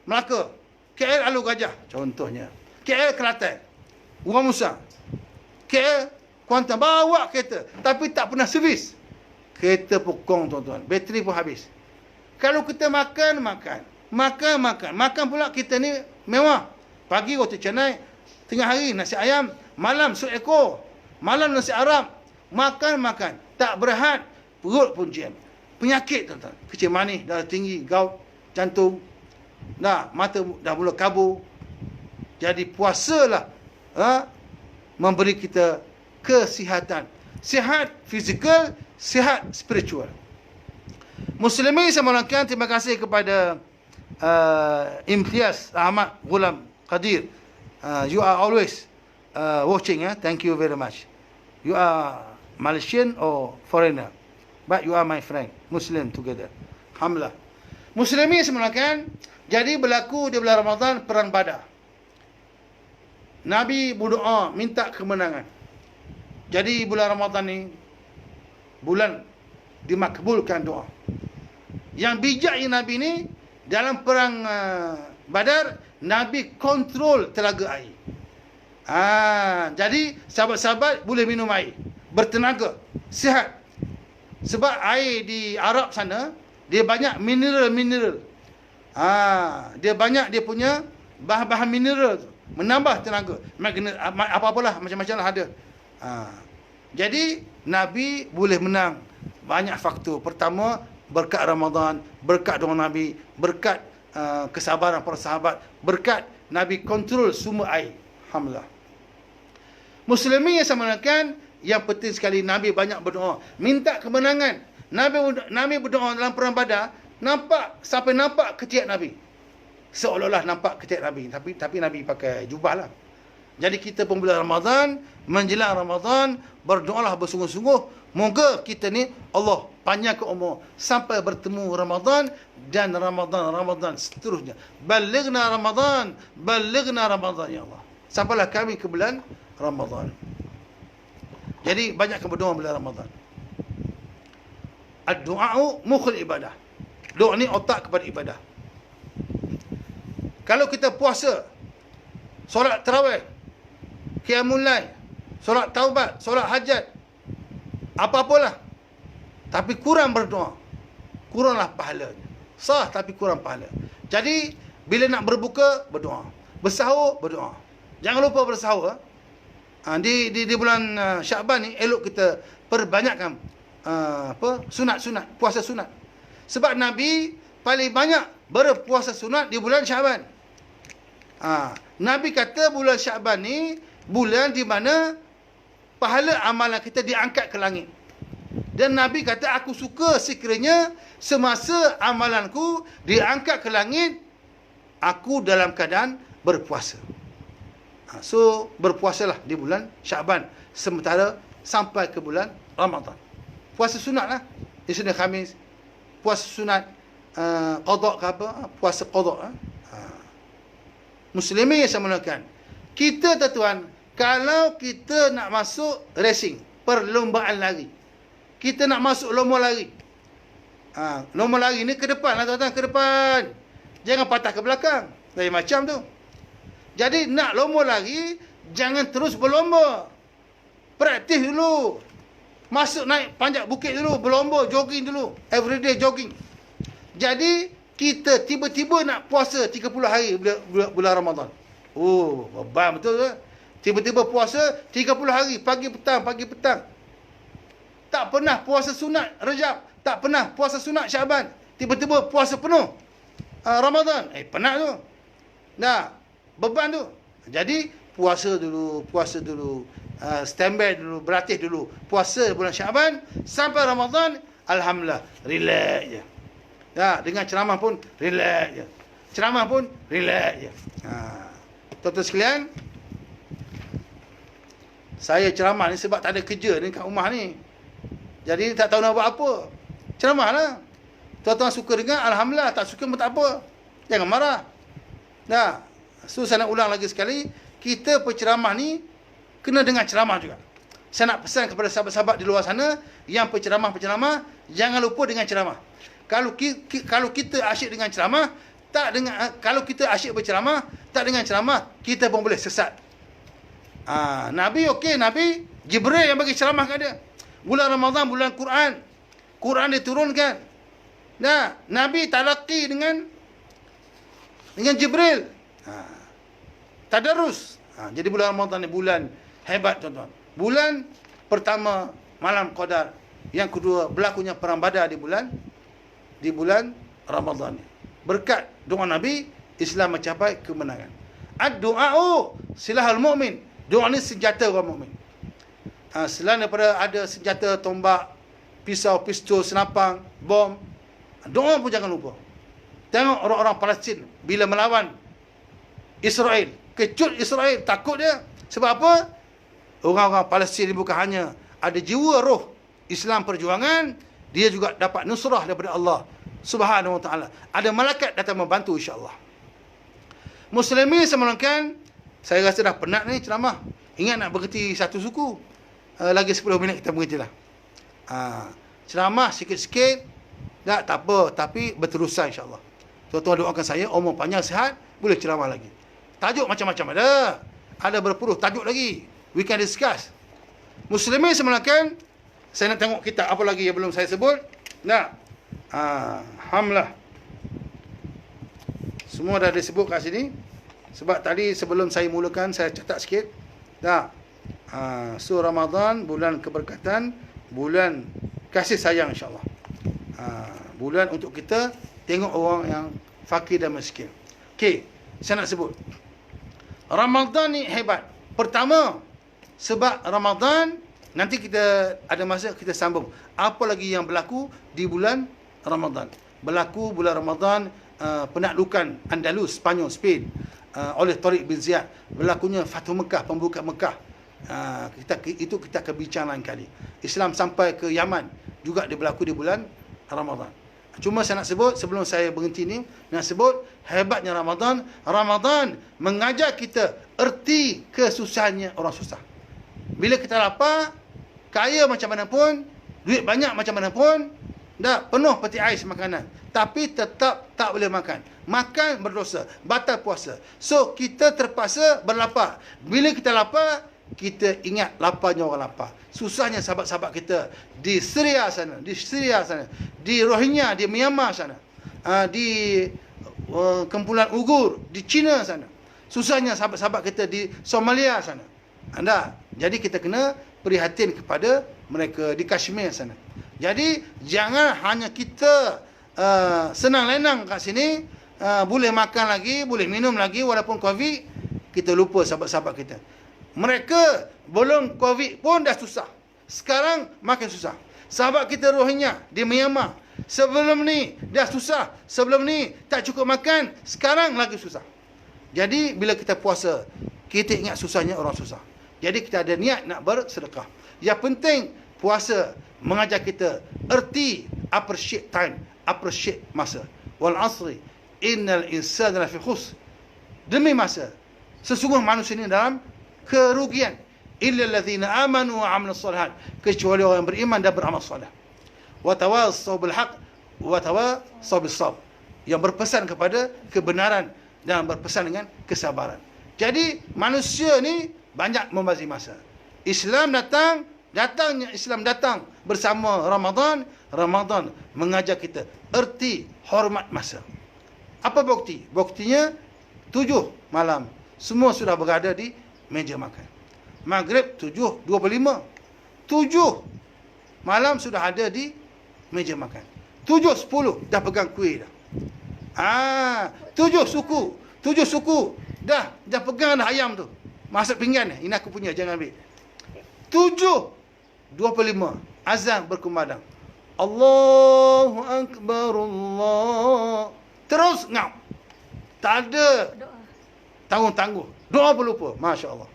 Melaka, KL Alor Gajah contohnya, KL Kelantan, Orang Musa, KL Kuantan, bawa kereta tapi tak pernah servis. Kereta pokong, tuan-tuan, bateri pun habis. Kalau kita makan pula kita ni mewah. Pagi roti canai, tengah hari nasi ayam, malam sup ekor, malam nasi Arab, makan, tak berehat, perut pun jam. Penyakit, tuan-tuan, kecil manis, darah tinggi, gout, jantung. Mata dah mula kabur. Jadi puasalah memberi kita kesihatan. Sihat fizikal, sihat spiritual. Muslimin saya mohonkan terima kasih kepada Imtiaz Ahmad Ghulam Qadir. You are always watching. Thank you very much. You are Malaysian or foreigner, but you are my friend. Muslim together. Alhamdulillah. Muslimin saya mohonkan. Jadi berlaku di bulan Ramadan perang Badar. Nabi berdoa minta kemenangan. Jadi bulan Ramadan ni bulan dimakbulkan doa. Yang bijaknya Nabi ni dalam perang Badar, Nabi kontrol telaga air. Jadi sahabat-sahabat boleh minum air, bertenaga, sihat. Sebab air di Arab sana dia banyak mineral. Dia banyak dia punya bahan-bahan mineral tu, menambah tenaga. Apa-apalah macam-macam lah ada. Jadi Nabi boleh menang banyak faktor. Pertama, berkat Ramadan, berkat doa Nabi, berkat kesabaran para sahabat, berkat Nabi kontrol sumber air. Alhamdulillah. Muslimin yang saya mengatakan, yang penting sekali Nabi banyak berdoa, minta kemenangan. Nabi berdoa dalam perang Badar, sampai nampak ketiak Nabi. Seolah-olah nampak ketiak Nabi, tapi Nabi pakai jubah lah. Jadi kita pun bulan Ramadan, menjelang Ramadan, berdoalah bersungguh-sungguh. Moga kita ni Allah panjangkan umur sampai bertemu Ramadan dan Ramadan seterusnya. Balighna Ramadan ya Allah. Sampailah kami ke bulan Ramadan. Jadi banyak berdoa bulan Ramadan. Ad-du'a'u mukhul ibadah. Doa ni otak kepada ibadah. Kalau kita puasa, solat tarawih, qiyamul lail, solat taubat, solat hajat, apa-apalah, tapi kurang berdoa, kuranglah pahalanya. Sah tapi kurang pahala. Jadi bila nak berbuka, berdoa. Bersahur, berdoa. Jangan lupa bersahur. Di bulan Syaban ni elok kita perbanyakkan sunat-sunat, puasa sunat. Sebab Nabi paling banyak berpuasa sunat di bulan Syaban. Nabi kata bulan Syaban ni bulan di mana pahala amalan kita diangkat ke langit. Dan Nabi kata, aku suka sekiranya semasa amalanku diangkat ke langit, aku dalam keadaan berpuasa. So berpuasalah di bulan Syaban sementara sampai ke bulan Ramadan. Puasa sunat lah, Isnin Khamis. Puasa sunat qada ke apa, puasa qada. Muslimin yang saya mulakan, kita tuan-tuan, kalau kita nak masuk racing, perlombaan lari, kita nak masuk lomba lari, lomba lari ni ke depan lah tuan-tuan, ke depan, jangan patah ke belakang. Lain macam tu. Jadi nak lomba lari, jangan terus berlomba, praktis dulu, masuk naik panjat bukit dulu, berlomba, jogging dulu, everyday jogging. Jadi kita tiba-tiba nak puasa 30 hari bulan Ramadan. Oh, beban betul tu. Tiba-tiba puasa 30 hari, pagi petang. Tak pernah puasa sunat Rajab, tak pernah puasa sunat Syaban, tiba-tiba puasa penuh Ramadan. Penat tu. Beban tu. Jadi puasa dulu, standby dulu, berlatih dulu. Puasa bulan Syaban sampai Ramadan, alhamdulillah, relax je. Dengan ceramah pun relax je. Ceramah pun relax je. Tuan-tuan sekalian, saya ceramah ni sebab tak ada kerja ni kat rumah ni. Jadi tak tahu nak buat apa. Ceramah lah. Tuan-tuan suka dengar, alhamdulillah. Tak suka pun tak apa. Jangan marah. So saya nak ulang lagi sekali, kita penceramah ni kena dengar ceramah juga. Saya nak pesan kepada sahabat-sahabat di luar sana yang penceramah-penceramah, jangan lupa dengan ceramah. Kalau kita asyik dengan ceramah, kalau kita asyik berceramah, tak dengan ceramah, kita pun boleh sesat. Nabi Nabi Jibril yang bagi ceramah kat dia. Bulan Ramadan, bulan Quran diturunkan. Nabi talaqi dengan Jibril. Tadarus. Jadi bulan Ramadan ni bulan hebat tuan-tuan. Bulan pertama malam Qadar, yang kedua berlakunya perang Badar di bulan Ramadan ni. berkat doa Nabi, Islam mencapai kemenangan. Ad-du'a'u silahul mu'min. Doa ni senjata orang mukmin. Selain daripada ada senjata tombak, pisau, pistol, senapang, bom, doa pun jangan lupa. Tengok orang-orang Palestin bila melawan Israel, kecut Israel, takut dia. Sebab apa? Orang-orang Palestin ni bukan hanya ada jiwa roh Islam perjuangan, dia juga dapat nusrah daripada Allah Subhanahu wa taala. Ada malaikat datang membantu insya-Allah. Muslimin semulakan, saya rasa dah penat ni ceramah. Ingat nak berhenti satu suku. Lagi 10 minit kita berhentilah. Ceramah sikit-sikit, tak apa, tapi berterusan insya-Allah. Tuan-tuan doakan saya umur panjang sihat, boleh ceramah lagi. Tajuk macam-macam ada. Ada berpuluh tajuk lagi. We can discuss. Muslimin semulakan, saya nak tengok kitab apa lagi yang belum saya sebut. Nah. Alhamdulillah. Semua dah disebut kat sini. Sebab tadi sebelum saya mulakan, saya catat sikit. So Ramadan, bulan keberkatan, bulan kasih sayang insya-Allah. Bulan untuk kita tengok orang yang fakir dan miskin. Okey, saya nak sebut. Ramadan ni hebat. Pertama, sebab Ramadan, nanti kita ada masa kita sambung. Apa lagi yang berlaku di bulan Ramadan? Berlaku bulan Ramadan penaklukan Andalus, Spanyol, Spain oleh Tariq bin Ziyad. Berlakunya Fathu Mekah, pembukaan Mekah. Kita akan bincang lain kali. Islam sampai ke Yaman juga dia berlaku di bulan Ramadan. Cuma saya nak sebut sebelum saya berhenti ni, nak sebut hebatnya Ramadan. Ramadan mengajar kita erti kesusahannya orang susah. Bila kita lapar, kaya macam mana pun, duit banyak macam mana pun, dah penuh peti ais makanan, tapi tetap tak boleh makan. Makan berdosa, batal puasa. So kita terpaksa berlapar. Bila kita lapar, kita ingat laparnya orang lapar. Susahnya sahabat-sahabat kita di Syria sana, di Rohingya, di Myanmar sana, di kumpulan Uyghur, di China sana. Susahnya sahabat-sahabat kita di Somalia sana. Jadi kita kena prihatin kepada mereka di Kashmir sana. Jadi jangan hanya kita senang lenang kat sini, boleh makan lagi, boleh minum lagi walaupun Covid, kita lupa sahabat-sahabat kita. Mereka belum Covid pun dah susah. Sekarang makin susah. Sahabat kita Rohingya di Myanmar, sebelum ni dah susah, sebelum ni tak cukup makan, sekarang lagi susah. Jadi bila kita puasa, kita ingat susahnya orang susah. Jadi kita ada niat nak bersedekah. Yang penting puasa mengajar kita erti appreciate time, appreciate masa. Wal asri innal insana lafi khusr. Demi masa, sesungguhnya manusia ini dalam kerugian. Illa allazina amanu wa amilus solihat, kecuali orang yang beriman dan beramal soleh. Wa tawassaw bil haqq wa tawassaw bis sabr, yang berpesan kepada kebenaran dan berpesan dengan kesabaran. Jadi manusia ni banyak membazir masa. Datangnya Islam datang bersama Ramadan. Ramadan mengajar kita erti hormat masa. Apa bukti? Buktinya 7 malam semua sudah berada di meja makan. Maghrib 7.25. 7 malam sudah ada di meja makan. 7.10 dah pegang kuih dah. 7 suku dah pegang dah ayam tu. Masuk pinggan ni. Ini aku punya, jangan ambil. 7.25 azan berkumandang. Allahu Akbar, Allah. Terus ngap. Tak ada tangguh-tangguh. Doa pun lupa. Masya Allah.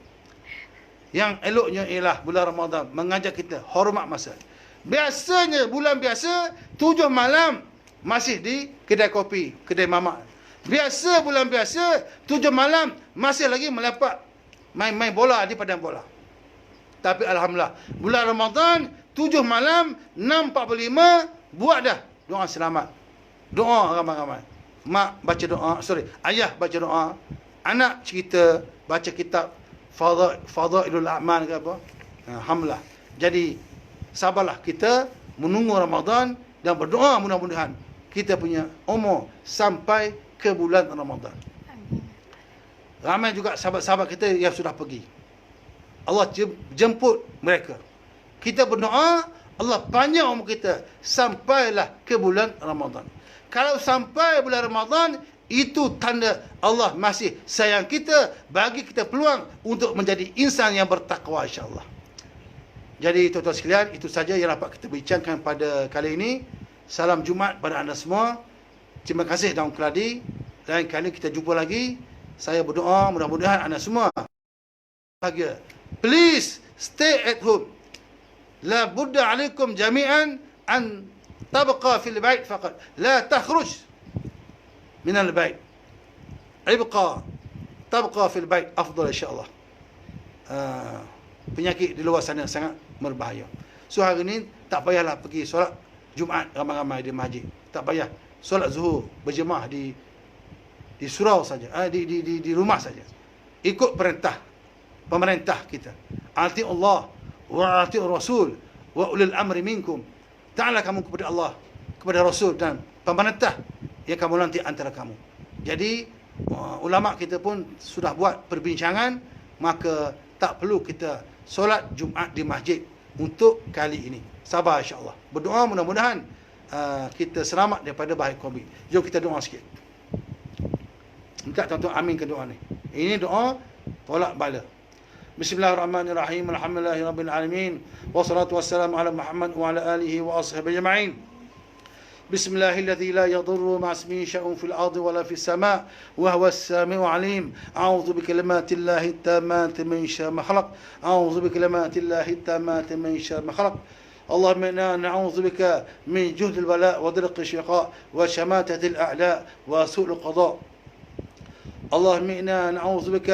Yang eloknya ialah bulan Ramadan mengajar kita hormat masa. Biasanya bulan biasa 7 malam masih di kedai kopi, kedai mamak. Biasa bulan biasa 7 malam masih lagi melepak main bola di padang bola. Tapi alhamdulillah bulan Ramadan 7 malam 6.45 buat dah doa selamat. Doa ramai-ramai. Mak baca doa, ayah baca doa, anak cerita, baca kitab Fadailul A'mal ke apa. Alhamdulillah. Jadi sabarlah kita menunggu Ramadan dan berdoa mudah-mudahan kita punya umur sampai ke bulan Ramadan. Ramai juga sahabat-sahabat kita yang sudah pergi. Allah jemput mereka. Kita berdoa Allah panjang umur kita sampailah ke bulan Ramadan. Kalau sampai bulan Ramadan, itu tanda Allah masih sayang kita, bagi kita peluang untuk menjadi insan yang bertakwa, insya-Allah. Jadi tuan-tuan sekalian, itu saja yang dapat kita bincangkan pada kali ini. Salam Jumaat pada anda semua. Terima kasih Daun Keladi. Lain kali kita jumpa lagi. Saya berdoa mudah-mudahan anda semua bahagia. Please stay at home. La budda alaikum jami'an an tabqa fil bait faqat. La takhruj min al bait. Ibqa tabqa fil bait afdal insya-Allah. Penyakit di luar sana sangat berbahaya. So hari ni tak payahlah pergi solat Jumaat ramai-ramai di masjid. Tak payah solat Zuhur berjemaah di surau saja, di rumah saja. Ikut perintah pemerintah kita. Ati Allah wa ati Rasul wa ulil amri minkum. Ta'ala kamu kepada Allah, kepada Rasul dan pemerintah yang kamu nanti antara kamu. Jadi ulama kita pun sudah buat perbincangan, maka tak perlu kita solat Jumaat di masjid untuk kali ini. Sabar insya-Allah. Berdoa mudah-mudahan kita selamat daripada bahaya Covid. Jom kita doa sikit. Minta tuan-tuan aminkan doa ni. Ini doa tolak bala. Bismillahirrahmanirrahim. Alhamdulillahirabbil alamin. Wassalatu wassalamu ala Muhammad wa ala alihi wa ashabihi ajma'in. Bismillahilladzi la yadurru ma'a ismihi syai'un fil ardi wala fis sama' wa huwas sami'ul 'alim. A'udzu bikalimatillahi tammati min syarri ma khalaq. A'udzu bikalimatillahi tammati min syarri ma khalaq. اللهم إنا نعوذ بك من جهد البلاء وضرق الشقاء وشماتة الأعداء وسوء القضاء. اللهم إنا نعوذ بك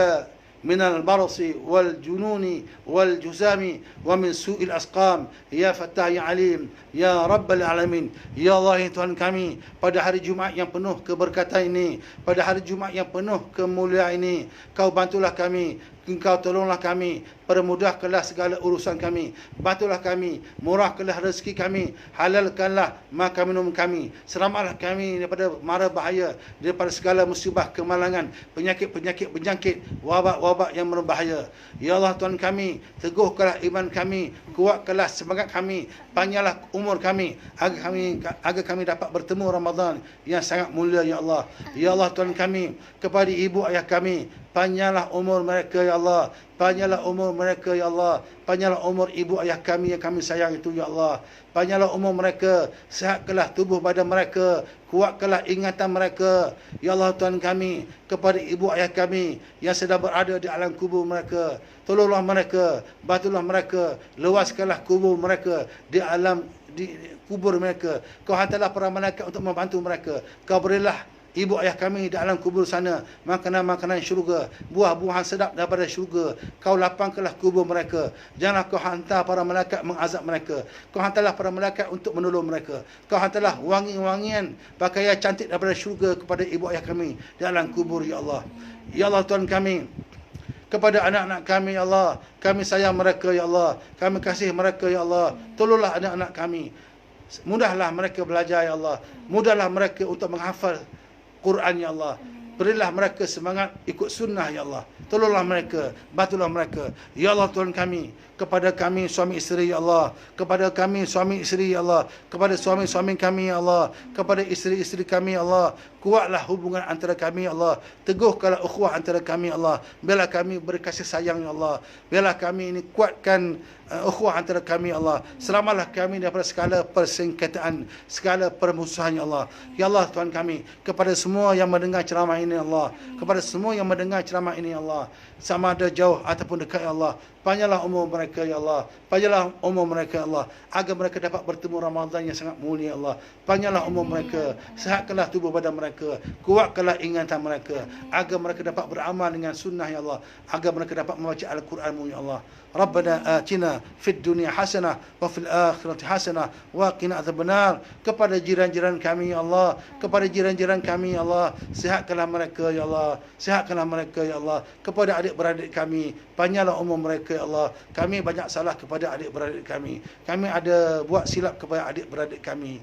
من البرص والجنون والجسام ومن سوء الأسقام يا فتاح يا عليم ya Rabbal Alamin. Ya Allah, Tuhan kami, pada hari Jumaat yang penuh keberkatan ini, pada hari Jumaat yang penuh kemuliaan ini, Kau bantulah kami, Engkau tolonglah kami, permudahkanlah segala urusan kami, bantulah kami, murahkanlah rezeki kami, halalkanlah makan minum kami, selamatlah kami daripada mara bahaya, daripada segala musibah, kemalangan, penyakit-penyakit berjangkit, wabak-wabak yang berbahaya. Ya Allah Tuhan kami, teguhkanlah iman kami, kuatkanlah semangat kami, panjanglah umur kami agar kami dapat bertemu Ramadan yang sangat mulia ya Allah. Ya Allah Tuhan kami, kepada ibu ayah kami, panjanglah umur mereka ya Allah, panjanglah umur mereka ya Allah, panjanglah umur ibu ayah kami yang kami sayang itu ya Allah, panjanglah umur mereka, sihatkanlah tubuh badan mereka, kuatkanlah ingatan mereka ya Allah Tuhan kami, kepada ibu ayah kami yang sedang berada di alam kubur mereka, tolonglah mereka, bantulah mereka, luaskanlah kubur mereka di alam di kubur mereka. Kau hantarlah para malaikat untuk membantu mereka. Kau berilah ibu ayah kami di alam kubur sana makanan-makanan syurga, buah-buahan sedap daripada syurga. Kau lapangkanlah kubur mereka. Janganlah kau hantar para malaikat mengazab mereka. Kau hantarlah para malaikat untuk menolong mereka. Kau hantarlah wangi-wangian pakaian cantik daripada syurga kepada ibu ayah kami di alam kubur ya Allah. Ya Allah Tuhan kami, kepada anak-anak kami ya Allah, kami sayang mereka ya Allah, kami kasih mereka ya Allah. Tolonglah anak-anak kami, mudahlah mereka belajar ya Allah, mudahlah mereka untuk menghafal Quran ya Allah. Berilah mereka semangat ikut sunnah ya Allah. Tolonglah mereka, bantulah mereka. Ya Allah Tuhan kami, kepada kami suami isteri ya Allah, kepada kami suami isteri ya Allah, kepada suami-suami kami ya Allah, kepada isteri-isteri kami ya Allah, kuatlah hubungan antara kami ya Allah, teguhkanlah ukhuwah antara kami ya Allah, biarlah kami berkasih sayang ya Allah, biarlah kami ini kuatkan ukhuwah antara kami ya Allah, selamatlah kami daripada segala persengketaan, segala permusuhan ya Allah. Ya Allah Tuhan kami, kepada semua yang mendengar ceramah ini ya Allah, kepada semua yang mendengar ceramah ini ya Allah, sama ada jauh ataupun dekat ya Allah, panjanglah umur mereka ya Allah, panjanglah umur mereka ya Allah, agar mereka dapat bertemu Ramadan yang sangat mulia ya Allah. Panjanglah umur mereka, sihatkanlah tubuh badan mereka, kuatkanlah ingatan mereka, agar mereka dapat beramal dengan sunnah ya Allah, agar mereka dapat membaca Al-Quranmu ya Allah. Rabbana atina fid dunya hasanah wa fil akhirati hasanah wa qina adzabannar. Kepada jiran-jiran kami ya Allah, kepada jiran-jiran kami ya Allah, sihatkanlah mereka ya Allah, sihatkanlah mereka ya Allah. Kepada adik-beradik kami, panjanglah umur mereka ya Allah. Kami banyak salah kepada adik-beradik kami, kami ada buat silap kepada adik-beradik kami.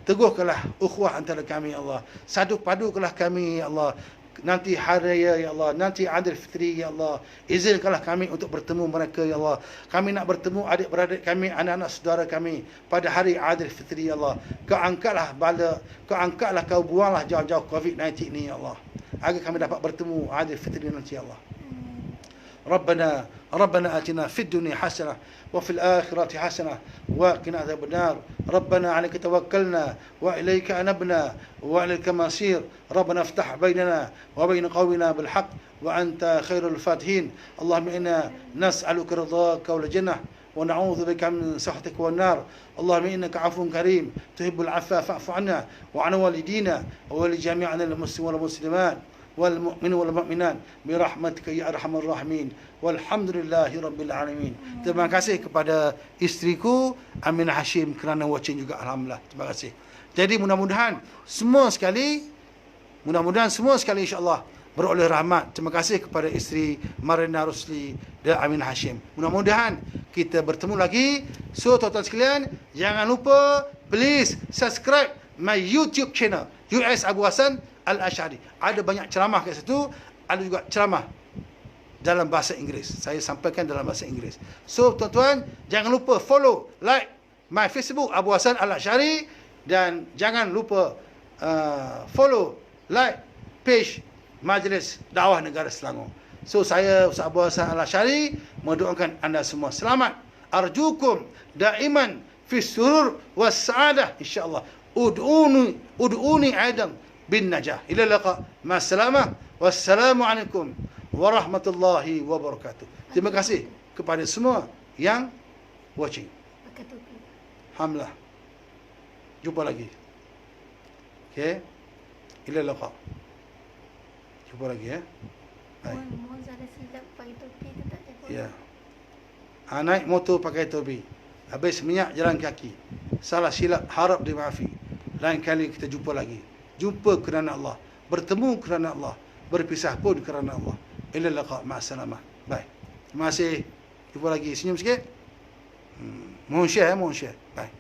Teguhkanlah ukhuwah antara kami ya Allah, sadu padukanlah kami ya Allah, nanti hari raya ya Allah, nanti Aidil Fitri ya Allah, izinkanlah kami untuk bertemu mereka ya Allah. Kami nak bertemu adik-beradik kami, anak-anak saudara kami pada hari Aidil Fitri ya Allah. Kau angkatlah bala, kau buanglah jauh-jauh COVID-19 ni ya Allah, agar kami dapat bertemu Aidil Fitri nanti ya Allah. ربنا آتنا في الدنيا حسنة وفي الآخرة حسنة وقنا عذاب النار. ربنا عليك توكلنا وإليك أنبنا وإليك المصير. ربنا افتح بيننا وبين قومنا بالحق وأنت خير الفاتحين. اللهم إنا نسألك رضاك والجنة ونعوذ بك من سخطك والنار. اللهم إنك عفو كريم تحب العفو فاعف عنا وعن والدينا ولجميع المسلمين والمسلمات والمؤمنين والمؤمنات برahmatika ya arhamar rahimin. Walhamdulillahi rabbil alamin. Terima kasih kepada isteriku Aminah Hashim kerana watching juga, alhamdulillah. Terima kasih. Jadi mudah-mudahan semua sekali insya-Allah beroleh rahmat. Terima kasih kepada isteri Marina Rusli dan Aminah Hashim. Mudah-mudahan kita bertemu lagi. So tuan-tuan sekalian, jangan lupa please subscribe my YouTube channel US Abu Hassan Al-Ash'ari. Ada banyak ceramah kat situ, ada juga ceramah dalam bahasa Inggeris. Saya sampaikan dalam bahasa Inggeris. So tuan-tuan, jangan lupa follow, like my Facebook Abu Hassan Al-Ash'ari, dan jangan lupa follow, like page Majlis Dakwah Negara Selangor. So saya Ustaz Abu Hassan Al-Ash'ari mendoakan anda semua selamat. Arjukum daiman fi surur was saadah insyaallah. Ud'uni aidan bin najah. Ila liqa. Ma'assalamah. Wassalamualaikum warahmatullahi wabarakatuh. Terima kasih kepada semua yang watching. Alhamdulillah. Jumpa lagi. Okay. Ila liqa. Jumpa lagi ya. Baik. Ya. Naik motor pakai topi. Habis minyak jalan kaki. Salah silap harap dimaafi. Lain kali kita jumpa lagi. Jumpa kerana Allah, bertemu kerana Allah, berpisah pun kerana Allah. Ila liqa, ma'assalamah. Bye. Terima kasih. Jumpa lagi. Senyum sikit. Mohon share. Bye.